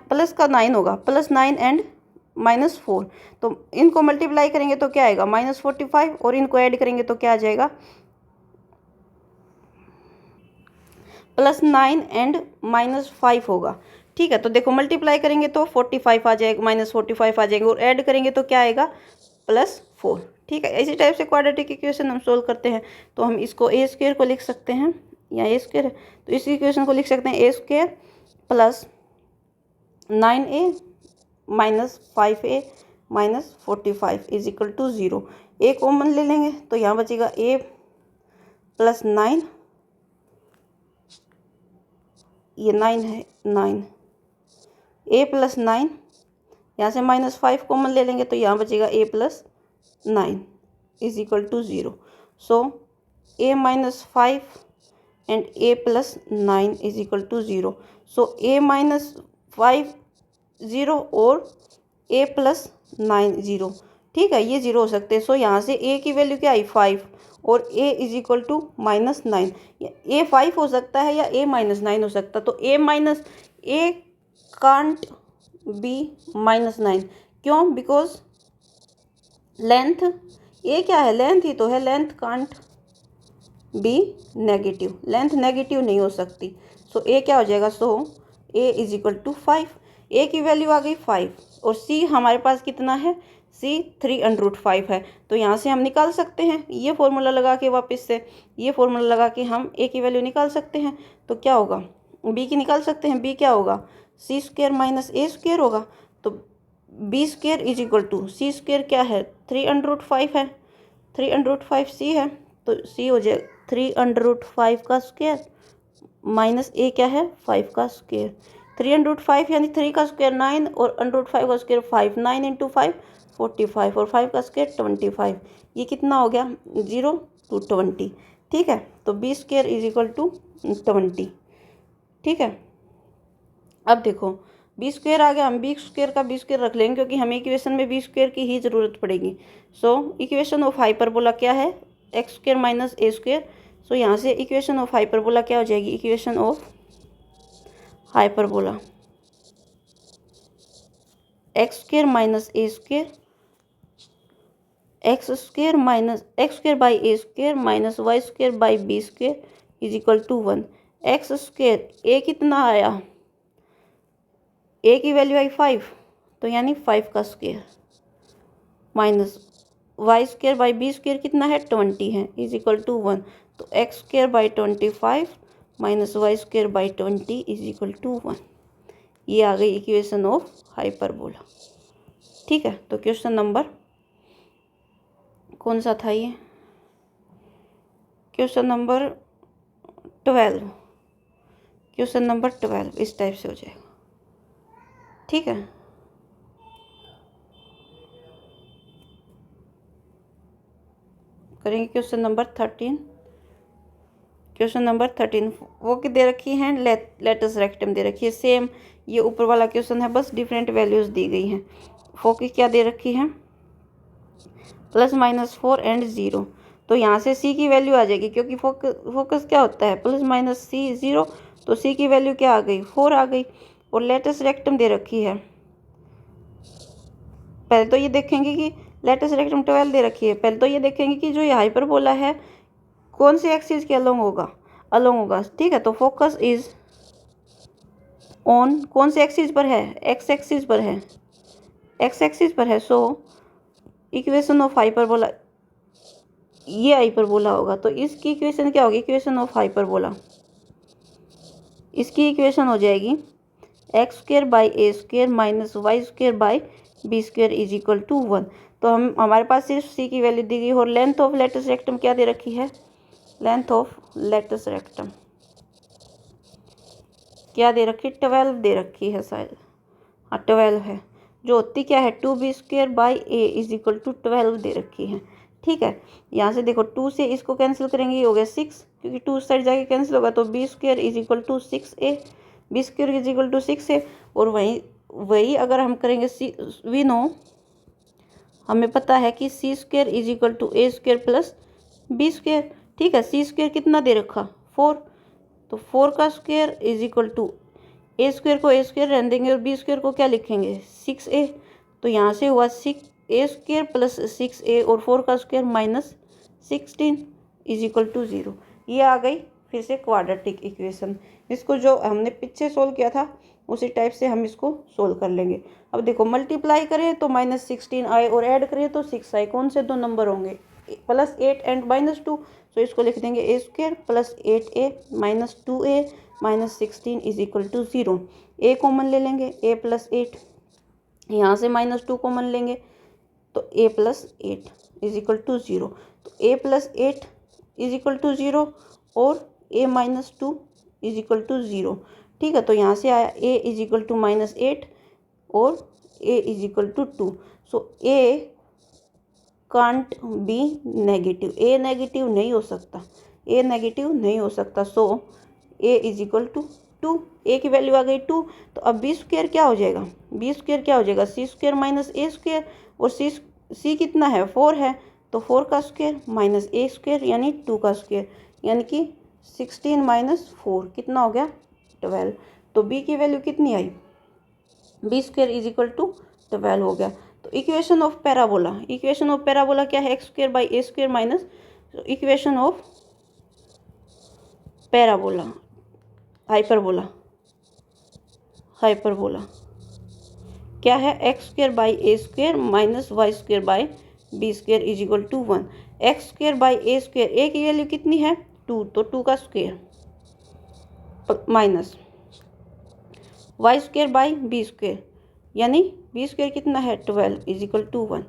प्लस का 9 होगा, +9 एंड -4। तो इनको मल्टीप्लाई करेंगे तो क्या आएगा -45 और इनको ऐड करेंगे तो क्या आ जाएगा +9 एंड -5 होगा। ठीक है, तो देखो मल्टीप्लाई करेंगे तो 45 आ जाएगा, -45 आ जाएंगे और ऐड करेंगे तो क्या आएगा +4। ठीक है, इसी टाइप से क्वाड्रेटिक इक्वेशन हम सोल्व करते हैं। तो हम इसको ए स्क्वायर को लिख सकते हैं, या ए स्क्वायर है तो इस इक्वेशन को लिख सकते हैं a square plus 9a minus 5a minus 45 is equal to 0। A common ले लेंगे तो यहाँ बचेगा a प्लस 9, ये 9 है, 9 a प्लस 9, यहाँ से -5 कॉमन ले लेंगे तो यहाँ बचेगा a plus 9 is equal to 0। So a minus 5 and a plus 9 is equal to 0। So a minus 5 0 और a प्लस 9 0। ठीक है, ये 0 हो सकते हैं। सो यहाँ से a की वैल्यू क्या आई 5 और a is equal to -9। a 5 हो सकता है या a -9 हो सकता, तो a कांट बी -9। क्यों, बिकॉज लेंथ a क्या है, लेंथ ही तो है, length can't be negative, length negative नहीं हो सकती। सो a क्या हो जाएगा, so a is equal to 5। a की वैल्यू आ गई 5 और c हमारे पास कितना है, c 3 अंडर रूट 5 है। तो यहाँ से हम निकाल सकते हैं ये फॉर्मूला लगा के, वापस से ये फॉर्मूला लगा के हम a की वैल्यू निकाल सकते हैं। तो क्या होगा, b की निकाल सकते हैं, b क्या होगा c square minus a square होगा। तो b square is equal to c square क्या है 3 अंडर रूट 5 है, 3 अंडर रूट 5 c है, तो c हो जाए 3 अंडर रूट 5 का स्क्वायर माइनस a क्या है 5 का स्क्वायर। 3 अंडर रूट 5 यानी 3 का स्क्वायर 9 और अंडर रूट 5 का स्क्वायर 5, 9 इंटू 5 45 और 5 का स्क्वायर 25। ये कितना हो गया 0 to 20। ठीक है, तो b square is equal to 20। ठीक है, अब देखो b स्क्वायर आ गया, हम b स्क्वायर का b स्क्वायर रख लेंगे क्योंकि हमें इक्वेशन में b स्क्वायर की ही ज़रूरत पड़ेगी। सो इक्वेशन ऑफ हाइपरबोला क्या है, एक्स स्क्वायर माइनस ए स्क्वायर। सो यहाँ से इक्वेशन ऑफ हाइपरबोला क्या हो जाएगी, equation of hyperbola x square minus A square, x square minus x square by A square minus Y square by B square is equal to 1। X square a कितना आया, ए की value आई 5, तो यानी 5 का square minus Y square by B square कितना है 20 है is equal to 1। तो x square by 25 minus Y square by 20 is equal to 1। ये आ गई इक्वेशन ऑफ हाइपरबोला। ठीक है, तो क्वेश्चन नंबर कौन सा था ये, क्वेश्चन नंबर 12, क्वेश्चन नंबर 12 इस टाइप से हो जाएगा। ठीक है, करेंगे क्वेश्चन नंबर 13। क्वेश्चन नंबर 13 वो की दे रखी हैं, लेटस रेक्टम दे रखी है, सेम ये ऊपर वाला क्वेश्चन है, बस डिफरेंट वैल्यूज दी गई हैं। फो की क्या दे रखी है +-4 एंड 0। तो यहाँ से सी की वैल्यू आ जाएगी, क्योंकि फोकस क्या होता है, प्लस माइनस सी 0, तो सी की वैल्यू क्या आ गई, 4 आ गई। और लेटेस्ट रेक्टम दे रखी है, पहले तो ये देखेंगे कि लेटेस्ट रेक्टम 12 दे रखी है। पहले तो ये देखेंगे कि जो ये हाइपरबोला है कौन से एक्सिस के अलोंग होगा। ठीक है, तो फोकस इज ऑन कौन से एक्सिस पर है, एक्स एक्सिस पर है। सो इक्वेशन ऑफ हाइपरबोला, ये हाइपरबोला होगा, तो इसकी इक्वेशन क्या होगी, इक्वेशन ऑफ हाइपरबोला, इसकी इक्वेशन हो जाएगी x square by a square minus y square by b square is equal to 1। तो हमारे पास सिर्फ सी की वैल्यू दी गई और लेंथ ऑफ लेटेस्ट रेक्टम क्या दे रखी है, लेंथ ऑफ लेटेस्ट रेक्टम क्या दे रखी है, 12 दे रखी है शायद, हाँ 12 है, जो होती क्या है 2b square by a is equal to 12 दे रखी है। ठीक है, यहाँ से देखो 2 से इसको कैंसिल करेंगे, ये हो गया 6, क्योंकि 2 साइड जाके कैंसिल होगा, तो b square is equal to 6a, b square is equal to 6a। और वही अगर हम करेंगे वी नो, हमें पता है कि c square is equal to a square plus b square. ठीक है, सी स्क्र कितना दे रखा, 4, तो 4 का square is equal to a square को ए स्क्र रहने देंगे और बी स्क्र को क्या लिखेंगे 6a। तो यहाँ से हुआ 6a स्क्र प्लस 6a और 4 का square minus 16 is equal to 0। ये आ गई फिर से क्वाड्रेटिक इक्वेशन। इसको जो हमने पीछे सोल्व किया था उसी टाइप से हम इसको सोल्व कर लेंगे। अब देखो मल्टीप्लाई करें तो माइनस 16 आए और ऐड करें तो 6 आए, कौन से दो नंबर होंगे, प्लस 8 एंड माइनस 2। तो इसको लिख देंगे a square plus 8a minus 2a minus 16 is equal to 0। A common ले लेंगे, a प्लस 8, यहाँ से माइनस 2 कॉमन लेंगे तो a plus 8 is equal to 0। तो a plus 8 is equal to 0 और a minus 2 is equal to 0। ठीक है, तो यहाँ से आया a is equal to minus 8 और a is equal to 2। So a can't be negative, a negative नहीं हो सकता, a नेगेटिव नहीं हो सकता। So a is equal to 2, a की वैल्यू आ गई 2। तो अब b स्क्र क्या हो जाएगा, b स्क्र क्या हो जाएगा, सी स्क्र माइनस ए स्क्र, और c कितना है 4 है, तो 4 का स्क्र माइनस ए स्क्र यानी 2 का स्क्र, यानी कि 16 माइनस 4 कितना हो गया 12। तो b की वैल्यू कितनी आई, b square is equal to 12 हो गया। तो इक्वेशन ऑफ पैराबोला क्या है, x square by a square minus equation of parabola hyperbola क्या है, x square by a square minus y square by b square is equal to 1। X square by a square, a की value कितनी है 2, तो 2 का square minus y square by b square, यानी b square कितना है 12 इज इक्वल टू 1।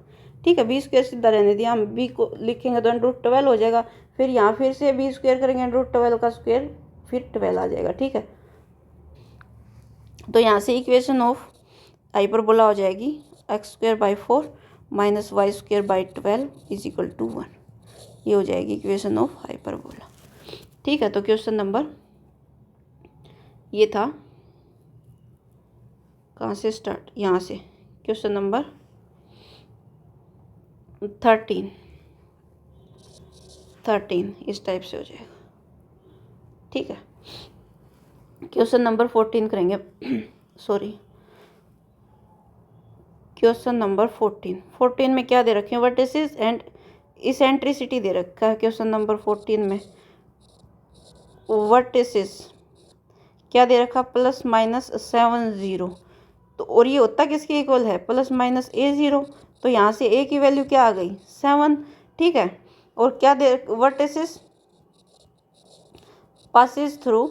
ठीक है, बी स्क्र सीधा रहने दिया, हम बी को लिखेंगे तो अंडर 12 हो जाएगा, फिर यहाँ फिर से बी स्क्र करेंगे अंडर 12 का स्क्र फिर 12 आ जाएगा। ठीक है, तो यहाँ से इक्वेशन ऑफ हाइपरबोला हो जाएगी x square by 4 minus y square by 12 is equal to 1। ये हो जाएगी इक्वेशन ऑफ हाइपरबोला। ठीक है, तो क्वेश्चन नंबर ये था, कहाँ से स्टार्ट, यहाँ से क्वेश्चन नंबर 13 इस टाइप से हो जाएगा। ठीक है, क्वेश्चन नंबर 14 करेंगे सॉरी क्वेश्चन नंबर 14 में क्या दे रखे हैं, वर्टिसेस एंड इसेंट्रिसिटी दे रखा है। क्वेश्चन नंबर 14 में वर्टिसेस क्या दे रखा, प्लस माइनस 7 तो और ये होता किसके इक्वल है, प्लस माइनस a0। तो यहाँ से a की वैल्यू क्या आ गई 7। ठीक है, और क्या दे, vertices passes through,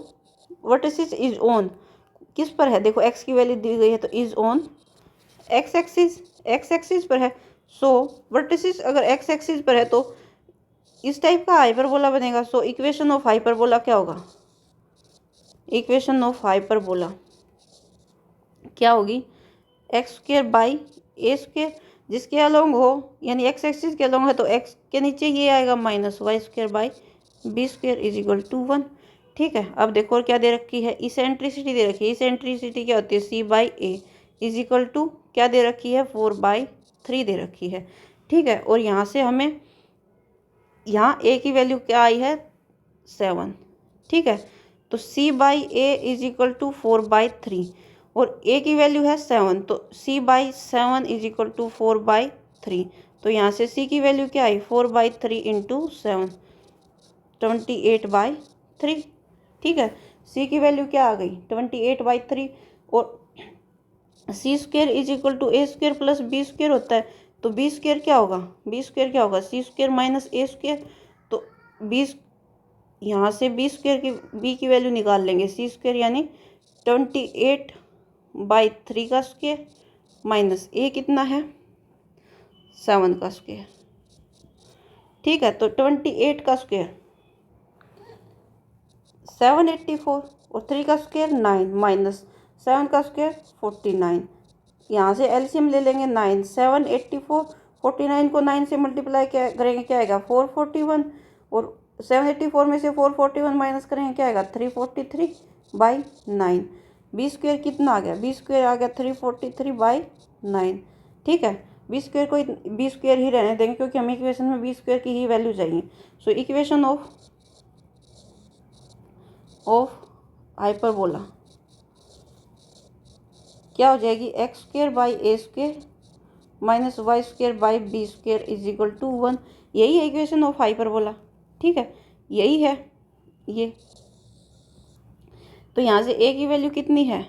vertices is on किस पर है, देखो x की वैल्यू दी गई है तो इज ऑन x एक्सिस पर है। सो वर्टिसेस अगर x एक्सिस पर है तो इस टाइप का हाइपरबोला बनेगा। सो इक्वेशन ऑफ हाइपरबोला क्या होगा, इक्वेशन ऑफ हाइपरबोला क्या होगी, x square by a square, जिसके अलोंग हो यानी एक्स एक्सिस के अलोंग है तो एक्स के नीचे ये आएगा minus y square by b square is equal to 1। ठीक है, अब देखो और क्या दे रखी है, इसेंट्रिसिटी दे रखी है। इसेंट्रिसिटी क्या होती है, c by a is equal to क्या दे रखी है 4/3 दे रखी है। ठीक है, और यहाँ से हमें यहाँ ए की वैल्यू क्या आई है 7, ठीक है। तो c/a इज इक्वल टू 4/3 और a की वैल्यू है 7, तो c/7 इज इक्वल टू 4/3। तो यहाँ से c की वैल्यू क्या आई 4/3 इंटू 7, 28/3, ठीक है। c की वैल्यू क्या आ गई 28/3 और c square is equal to a square plus b square होता है। तो बी स्क्वेयर क्या होगा, बी स्क्वेयर क्या होगा C square minus a square. तो बी यहाँ से बी स्क्वेयर की बी की वैल्यू निकाल लेंगे, सी स्क्वेयर यानी 28/3 का स्क्वेयर माइनस ए कितना है 7 का स्क्वेयर, ठीक है। तो 28 का स्क्वेयर 784 और 3 का स्क्वेयर 9 माइनस 7 का स्क्वेयर 49। यहाँ से एलसीएम ले लेंगे 9, 784, 49 को 9 से मल्टीप्लाई क्या करेंगे क्या आएगा 441 और 784 में से 441 माइनस करेंगे क्या आएगा 343/9। बी स्क्वेयर कितना आ गया, बी स्क्वेयर आ गया 343/9, ठीक है। बी स्क्वेयर को बी स्क्वेयर ही रहने देंगे क्योंकि हमें इक्वेशन में बी स्क्वेयर की ही वैल्यू चाहिए। सो इक्वेशन ऑफ हाइपरबोला क्या हो जाएगी x square by a square minus y square by b square is equal to 1। यही है इक्वेशन ऑफ हाइपरबोला, ठीक है, यही है ये। तो यहाँ से ए की वैल्यू कितनी है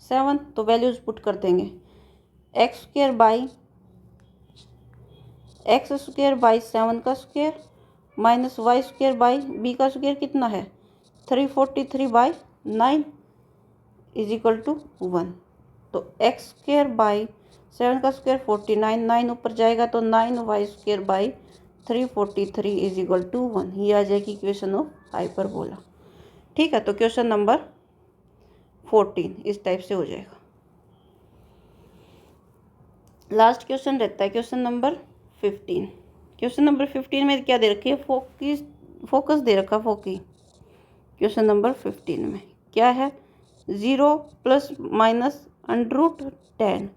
7, तो वैल्यूज पुट कर देंगे एक्स स्क्वेयर बाई 7 का square minus y square by b का स्क्वेयर कितना है 343/9 इज इक्वल टू 1। तो एक्स स्क्वेयर बाई 7 का स्क्वेयर 49, 9 ऊपर जाएगा तो 9y square by 343 is equal to 1। ये आ जाएगी इक्वेशन ऑफ हाइपरबोला, ठीक है। तो क्वेश्चन नंबर 14 इस टाइप से हो जाएगा। लास्ट क्वेश्चन रहता है क्वेश्चन नंबर 15। क्वेश्चन नंबर 15 में क्या दे रखी है फोकस दे रखा फोकी। क्वेश्चन नंबर 15 में क्या है 0 प्लस माइनस √10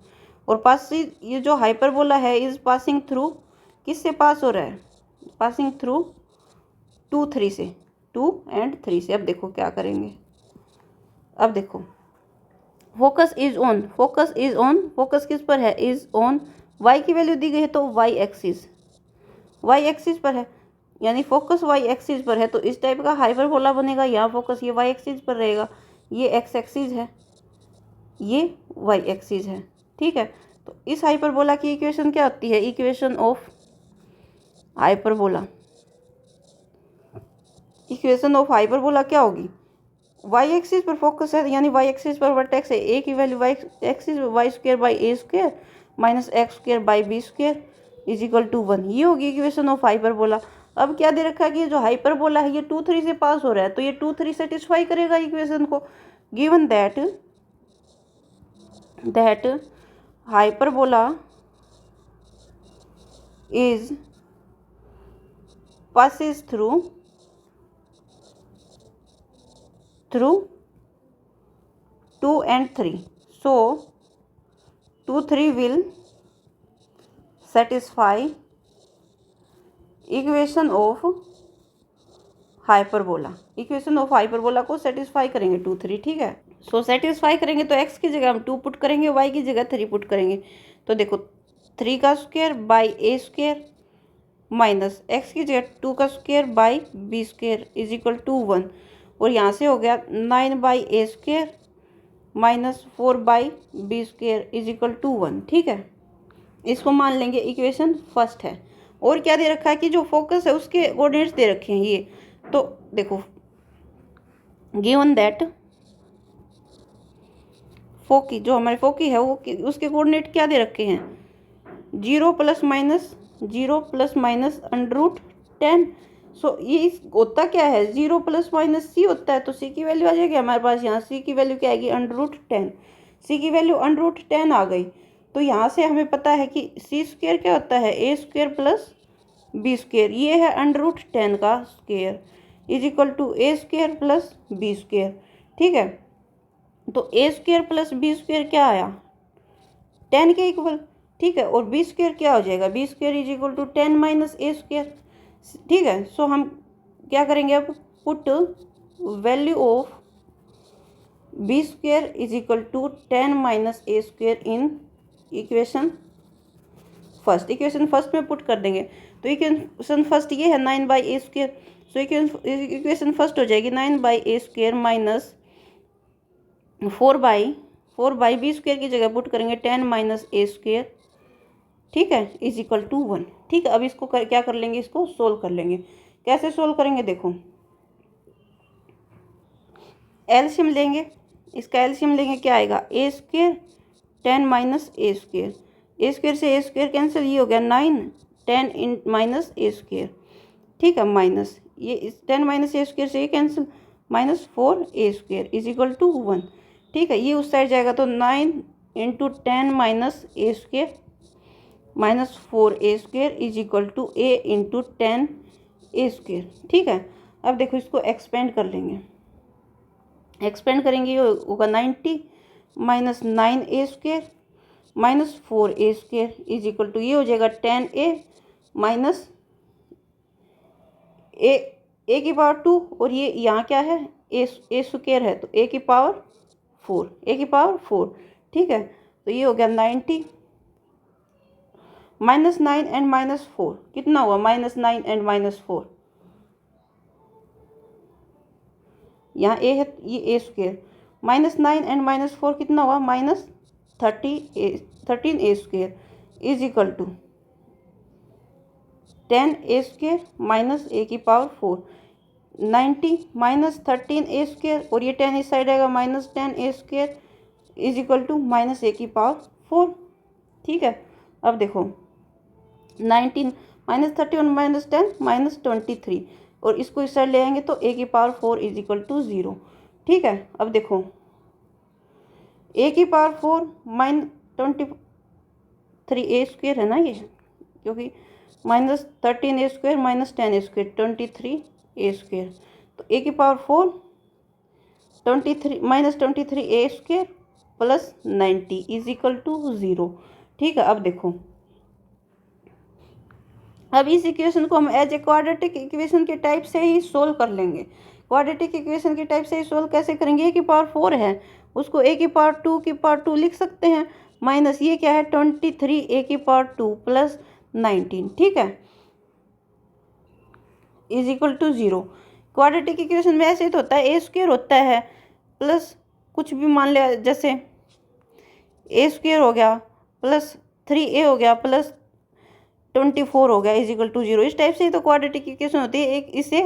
और पासिंग, ये जो हाइपरबोला है इज पासिंग थ्रू, किससे पास हो रहा है पासिंग थ्रू 2, 3 से, 2 और 3 से। अब देखो क्या करेंगे, अब देखो फोकस इज ऑन, फोकस किस पर है इज ऑन, वाई की वैल्यू दी गई है तो वाई एक्सिस पर है, यानी फोकस वाई एक्सिस पर है। तो इस टाइप का हाइपरबोला बनेगा, यहाँ फोकस ये वाई एक्सिस पर रहेगा, ये एक्स एक्सिस है, ये वाई एक्सिस है, ठीक है। तो इस हाइपरबोला की इक्वेशन क्या होती है, equation of hyperbola, equation of hyperbola क्या होगी, वाई एक्सिस पर फोकस है यानी वाई एक्सिस पर वर्टेक्स है, ए की value y axis y square by a square minus x square by b square is equal to 1। ये होगी इक्वेशन ऑफ हाइपरबोला। अब क्या दे रखा है कि ये जो हाइपरबोला है ये 2, 3 से पास हो रहा है, तो ये 2, 3 सेटिस्फाई करेगा इक्वेशन को, given that hyperbola is passes through 2 and 3, so 2, 3 will satisfy equation of hyperbola, equation of hyperbola को सेटिस्फाई करेंगे 2, 3, ठीक है। सो सेटिस्फाई करेंगे तो x की जगह हम 2 पुट करेंगे, y की जगह 3 पुट करेंगे। तो देखो 3 का square by A square minus x की जगह 2 का square by B square is equal to 1 और यहाँ से हो गया 9/a square minus 4/b square is equal to 1, ठीक है। इसको मान लेंगे इक्वेशन फर्स्ट है। और क्या दे रखा है कि जो फोकस है उसके कोऑर्डिनेट्स दे रखे हैं ये, तो देखो गिवन दैट फोकी, जो हमारे फोकी है वो उसके कोऑर्डिनेट क्या दे रखे हैं 0 प्लस माइनस √10। सो ये होता क्या है 0 प्लस माइनस सी होता है, तो सी की वैल्यू आ जाएगी हमारे पास, यहाँ सी की वैल्यू क्या आएगी √10, सी की वैल्यू √10 आ गई। तो यहाँ से हमें पता है कि सी स्क्वेयर क्या होता है a square plus b square, ये है √10 का square is equal to a square plus b square, ठीक है। तो a square plus b square क्या आया 10 के इक्वल, ठीक है। और बी स्क्वेयर क्या हो जाएगा b square is equal to 10 minus a square, ठीक है। सो हम क्या करेंगे अब, put value of b square is equal to 10 minus a square in equation first. Equation first में पुट कर देंगे तो इक्वेशन फर्स्ट ये है 9 by a square. So equation first हो जाएगी 9 by a square minus 4 by b square की जगह पुट करेंगे 10 माइनस ए स्क्वेयर, ठीक है, इज इक्वल टू 1। ठीक है, अब इसको क्या कर लेंगे, इसको सोल्व कर लेंगे। कैसे सोल्व करेंगे, देखो एलसीएम लेंगे, इसका एलसीएम लेंगे, क्या आएगा, ए square 10 minus a square, A square से ए स्क्वेयर कैंसिल, ये हो गया 9 10 इन माइनस ए स्क्वेयर, ठीक है, माइनस ये 10 माइनस ए स्क्वेयर से ये cancel, minus 4 a square is equal to 1। ठीक है, ये उस साइड जाएगा तो 9 into 10 minus a square minus 4 a square is equal to a into 10 a square. ठीक है, अब देखो इसको एक्सपेंड कर लेंगे, एक्सपेंड करेंगे, ये होगा 90 minus 9 a square minus 4 a square is equal to, ये हो जाएगा 10 ए माइनस ए की पावर 2, और ये यहाँ क्या है, ए स्क्वेयर है तो ए की पावर 4, ठीक है, तो ये हो गया 90 माइनस 9 एंड माइनस 4 कितना हुआ, माइनस 9 एंड माइनस 4, यहाँ ए है, ये a square, minus 9 and minus 4 कितना हुआ, minus 13 a square is equal to 10 a square minus a की पावर 4, 90 माइनस 13 ए स्क्वेयर, और ये 10 इस साइड आएगा, minus 10 a square is equal to minus a की पावर 4। ठीक है, अब देखो 19 माइनस 31 माइनस 10 माइनस 23, और इसको इस साइड ले आएंगे तो ए की पावर 4 इज इक्वल टू 0। ठीक है, अब देखो ए की पावर 4 माइनस 23 ए स्क्वेयर है ना ये, क्योंकि minus 13 a square minus 10 a square 23 a square, तो ए की power 4 23 minus 23 a square plus 90 is equal to 0। ठीक है, अब देखो अब इस इक्वेशन को हम एज ए क्वाड्रेटिक इक्वेशन के टाइप से ही सोल्व कर लेंगे। क्वाड्रेटिक इक्वेशन के टाइप से ही सोल्व कैसे करेंगे, ए की पावर 4 है उसको ए की पावर 2 लिख सकते हैं, माइनस ये क्या है 23 ए की पावर 2 प्लस 19, ठीक है, is equal to 0। Quadratic equation में ऐसे तो होता है, ए स्क्वेयर होता है प्लस कुछ भी मान लिया, जैसे ए स्क्वेयर हो गया प्लस 3a हो गया प्लस 24 हो गया इज इक्वल टू 0। इस टाइप से ही तो क्वाड्रेटिक इक्वेशन होती है, एक इसे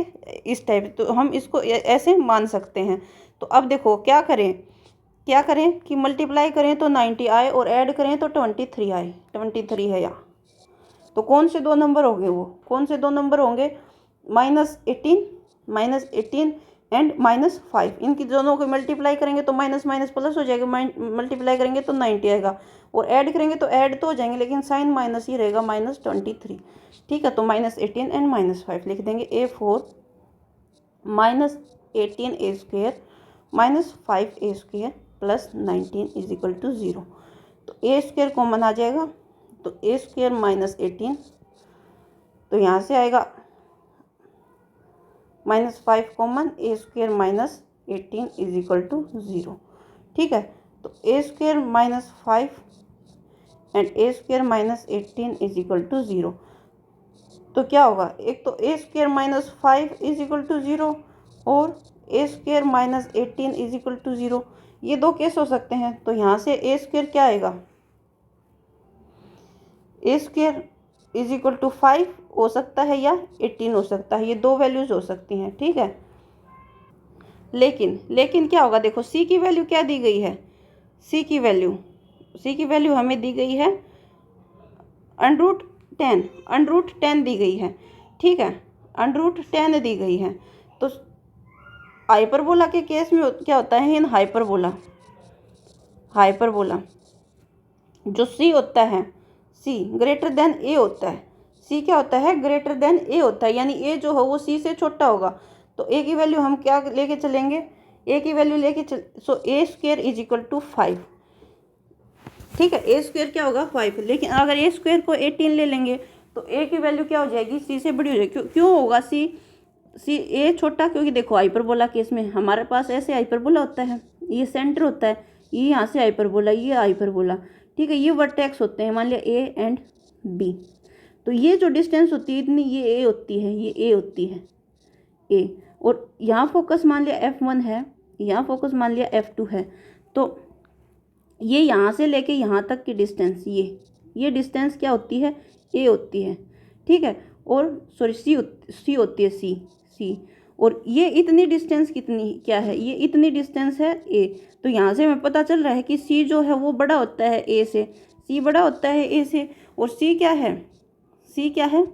इस टाइप, तो हम इसको ऐसे मान सकते हैं। तो अब देखो क्या करें कि मल्टीप्लाई करें तो 90 आए और ऐड करें तो 23 आए, 23 है यहाँ, तो कौन से दो नंबर होंगे, वो कौन से दो नंबर होंगे, माइनस 18 एंड माइनस 5, इनकी दोनों को मल्टीप्लाई करेंगे तो माइनस माइनस प्लस हो जाएगा, मल्टीप्लाई करेंगे तो 90 आएगा, और ऐड करेंगे तो ऐड तो हो जाएंगे लेकिन साइन माइनस ही रहेगा, माइनस 23। ठीक है, तो माइनस 18 एंड माइनस 5 लिख देंगे, A4 minus 18 a square minus 5 a square plus 19 is equal to 0। तो ए स्क्वेयर कॉमन आ जाएगा, तो ए स्क्वेयर माइनस 18, तो यहाँ से आएगा minus 5 common, a square minus 18 is equal to 0। ठीक है, तो a square minus 5 and a square minus 18 is equal to 0। तो क्या होगा, एक तो a square minus 5 is equal to 0 और a square minus 18 is equal to 0, ये दो केस हो सकते हैं। तो यहाँ से ए स्क्वेयर क्या आएगा, ए स्क्वेयर इज इक्वल टू 5 हो सकता है या 18 हो सकता है, ये दो वैल्यूज हो सकती हैं। ठीक है, लेकिन क्या होगा, देखो सी की वैल्यू क्या दी गई है, सी की वैल्यू हमें दी गई है अंडरूट 10 दी गई है। ठीक है, अंडरूट 10 दी गई है। तो हाइपरबोला के केस में क्या होता है, इन हाइपरबोला जो सी होता है, सी ग्रेटर देन ए होता है, सी क्या होता है, ग्रेटर देन ए होता है, यानी ए जो हो वो सी से छोटा होगा। तो ए की वैल्यू हम क्या लेके चलेंगे, ए की value so a square is equal to 5। ठीक है, ए स्क्वेयर क्या होगा 5, लेकिन अगर ए स्क्वेयर को 18 ले लेंगे तो ए की वैल्यू क्या हो जाएगी, सी से बड़ी हो जाएगी। क्यों होगा सी ए छोटा, क्योंकि देखो हाइपरबोला केस में हमारे पास ऐसे हाइपरबोला होता है, ये सेंटर होता है, ये यहाँ से हाइपरबोला, ये हाइपरबोला, ठीक है, ये वर्टेक्स होते हैं, मान लिया ए एंड बी। तो ये जो डिस्टेंस होती है इतनी, ये ए होती है, ये ए होती है ए, और यहाँ फोकस मान लिया F1 है, यहाँ फोकस मान लिया F2 है। तो ये यहाँ से लेके यहाँ तक की डिस्टेंस, ये डिस्टेंस क्या होती है, ए होती है, ठीक है। और सॉरी सी होती है, सी। और ये इतनी डिस्टेंस कितनी क्या है, ये इतनी डिस्टेंस है ए। तो यहाँ से हमें पता चल रहा है कि सी जो है वो बड़ा होता है ए से, सी बड़ा होता है ए से। और सी क्या है, सी क्या है,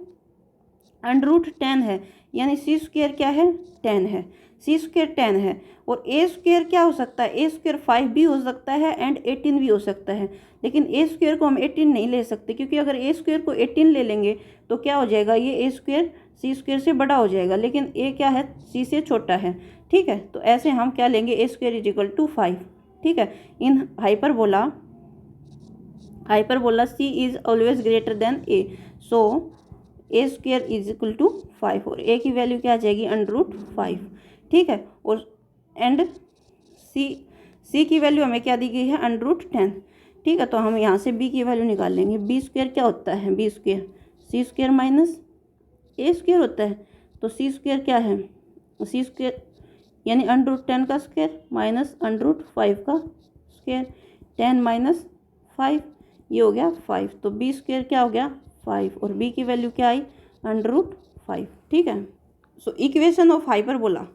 √10 है, यानी सी स्क्वायर क्या है, 10 है, सी स्क्वायर 10 है। और ए स्क्वायर क्या हो सकता है, ए स्क्वायर 5 भी हो सकता है एंड 18 भी हो सकता है। लेकिन ए स्क्वायर को हम 18 नहीं ले सकते, क्योंकि अगर ए स्क्वायर को 18 ले लेंगे तो क्या हो जाएगा, ये ए स्क्वायर सी स्क्वायर से बड़ा हो जाएगा, लेकिन ए क्या है, सी से छोटा है, ठीक है। तो ऐसे हम क्या लेंगे, a square is equal to 5, ठीक है। In hyperbola c is always greater than a, so a square is equal to 5, और ए की वैल्यू क्या आ जाएगी, √5, ठीक है। और एंड सी की वैल्यू हमें क्या दी गई है, √10, ठीक है। तो हम यहाँ से बी की वैल्यू निकाल लेंगे। बी स्क्वायर क्या होता है, बी स्क्वायर सी स्क्वायर माइनस ए स्क्वायर होता है। तो सी स्क्वायर क्या है, सी स्क्वायर यानी √10 का स्क्वायर माइनस √5 का स्क्वायर, 10 माइनस 5, ये हो गया 5। तो बी स्क्वायर क्या हो गया, 5, और बी की वैल्यू क्या आई, √5, ठीक है। सो इक्वेशन ऑफ हाइपरबोला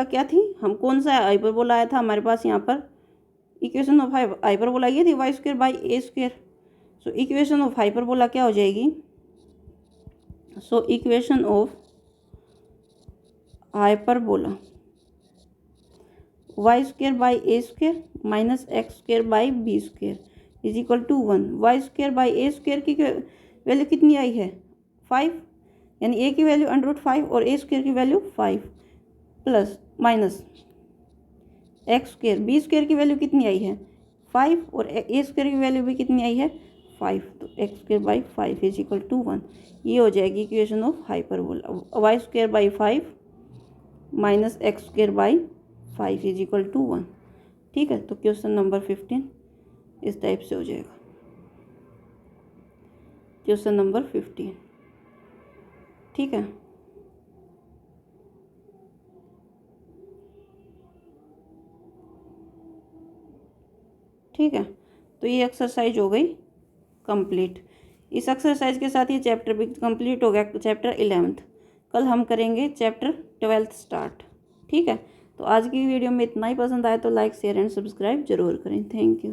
क्या थी, हम कौन सा हाइपरबोला आया था हमारे पास यहाँ पर, इक्वेशन ऑफ हाइपरबोला ये थी y square by A square. So equation of hyperbola क्या हो जाएगी, so equation of hyperbola y square by A square minus x square by B square is equal to 1। Y square by A square की value कितनी आई है, 5, यानी ए की value √5 और ए स्क्वायर की value 5 plus minus x square, b square की value कितनी आई है, 5, और ए स्क्वायर की वैल्यू भी कितनी आई है, 5। तो x square by 5 is equal to 1। ये हो जाएगी equation of hyperbola, y square by 5 minus x square by 5 is equal to 1, ठीक है। तो क्वेश्चन नंबर 15 इस टाइप से हो जाएगा, क्वेश्चन नंबर 15, ठीक है। ठीक है, तो ये एक्सरसाइज हो गई कंप्लीट। इस एक्सरसाइज के साथ ये चैप्टर भी कंप्लीट हो गया, चैप्टर 11th। कल हम करेंगे चैप्टर 12th स्टार्ट, ठीक है। तो आज की वीडियो में इतना ही। पसंद आए तो लाइक शेयर एंड सब्सक्राइब जरूर करें। Thank you.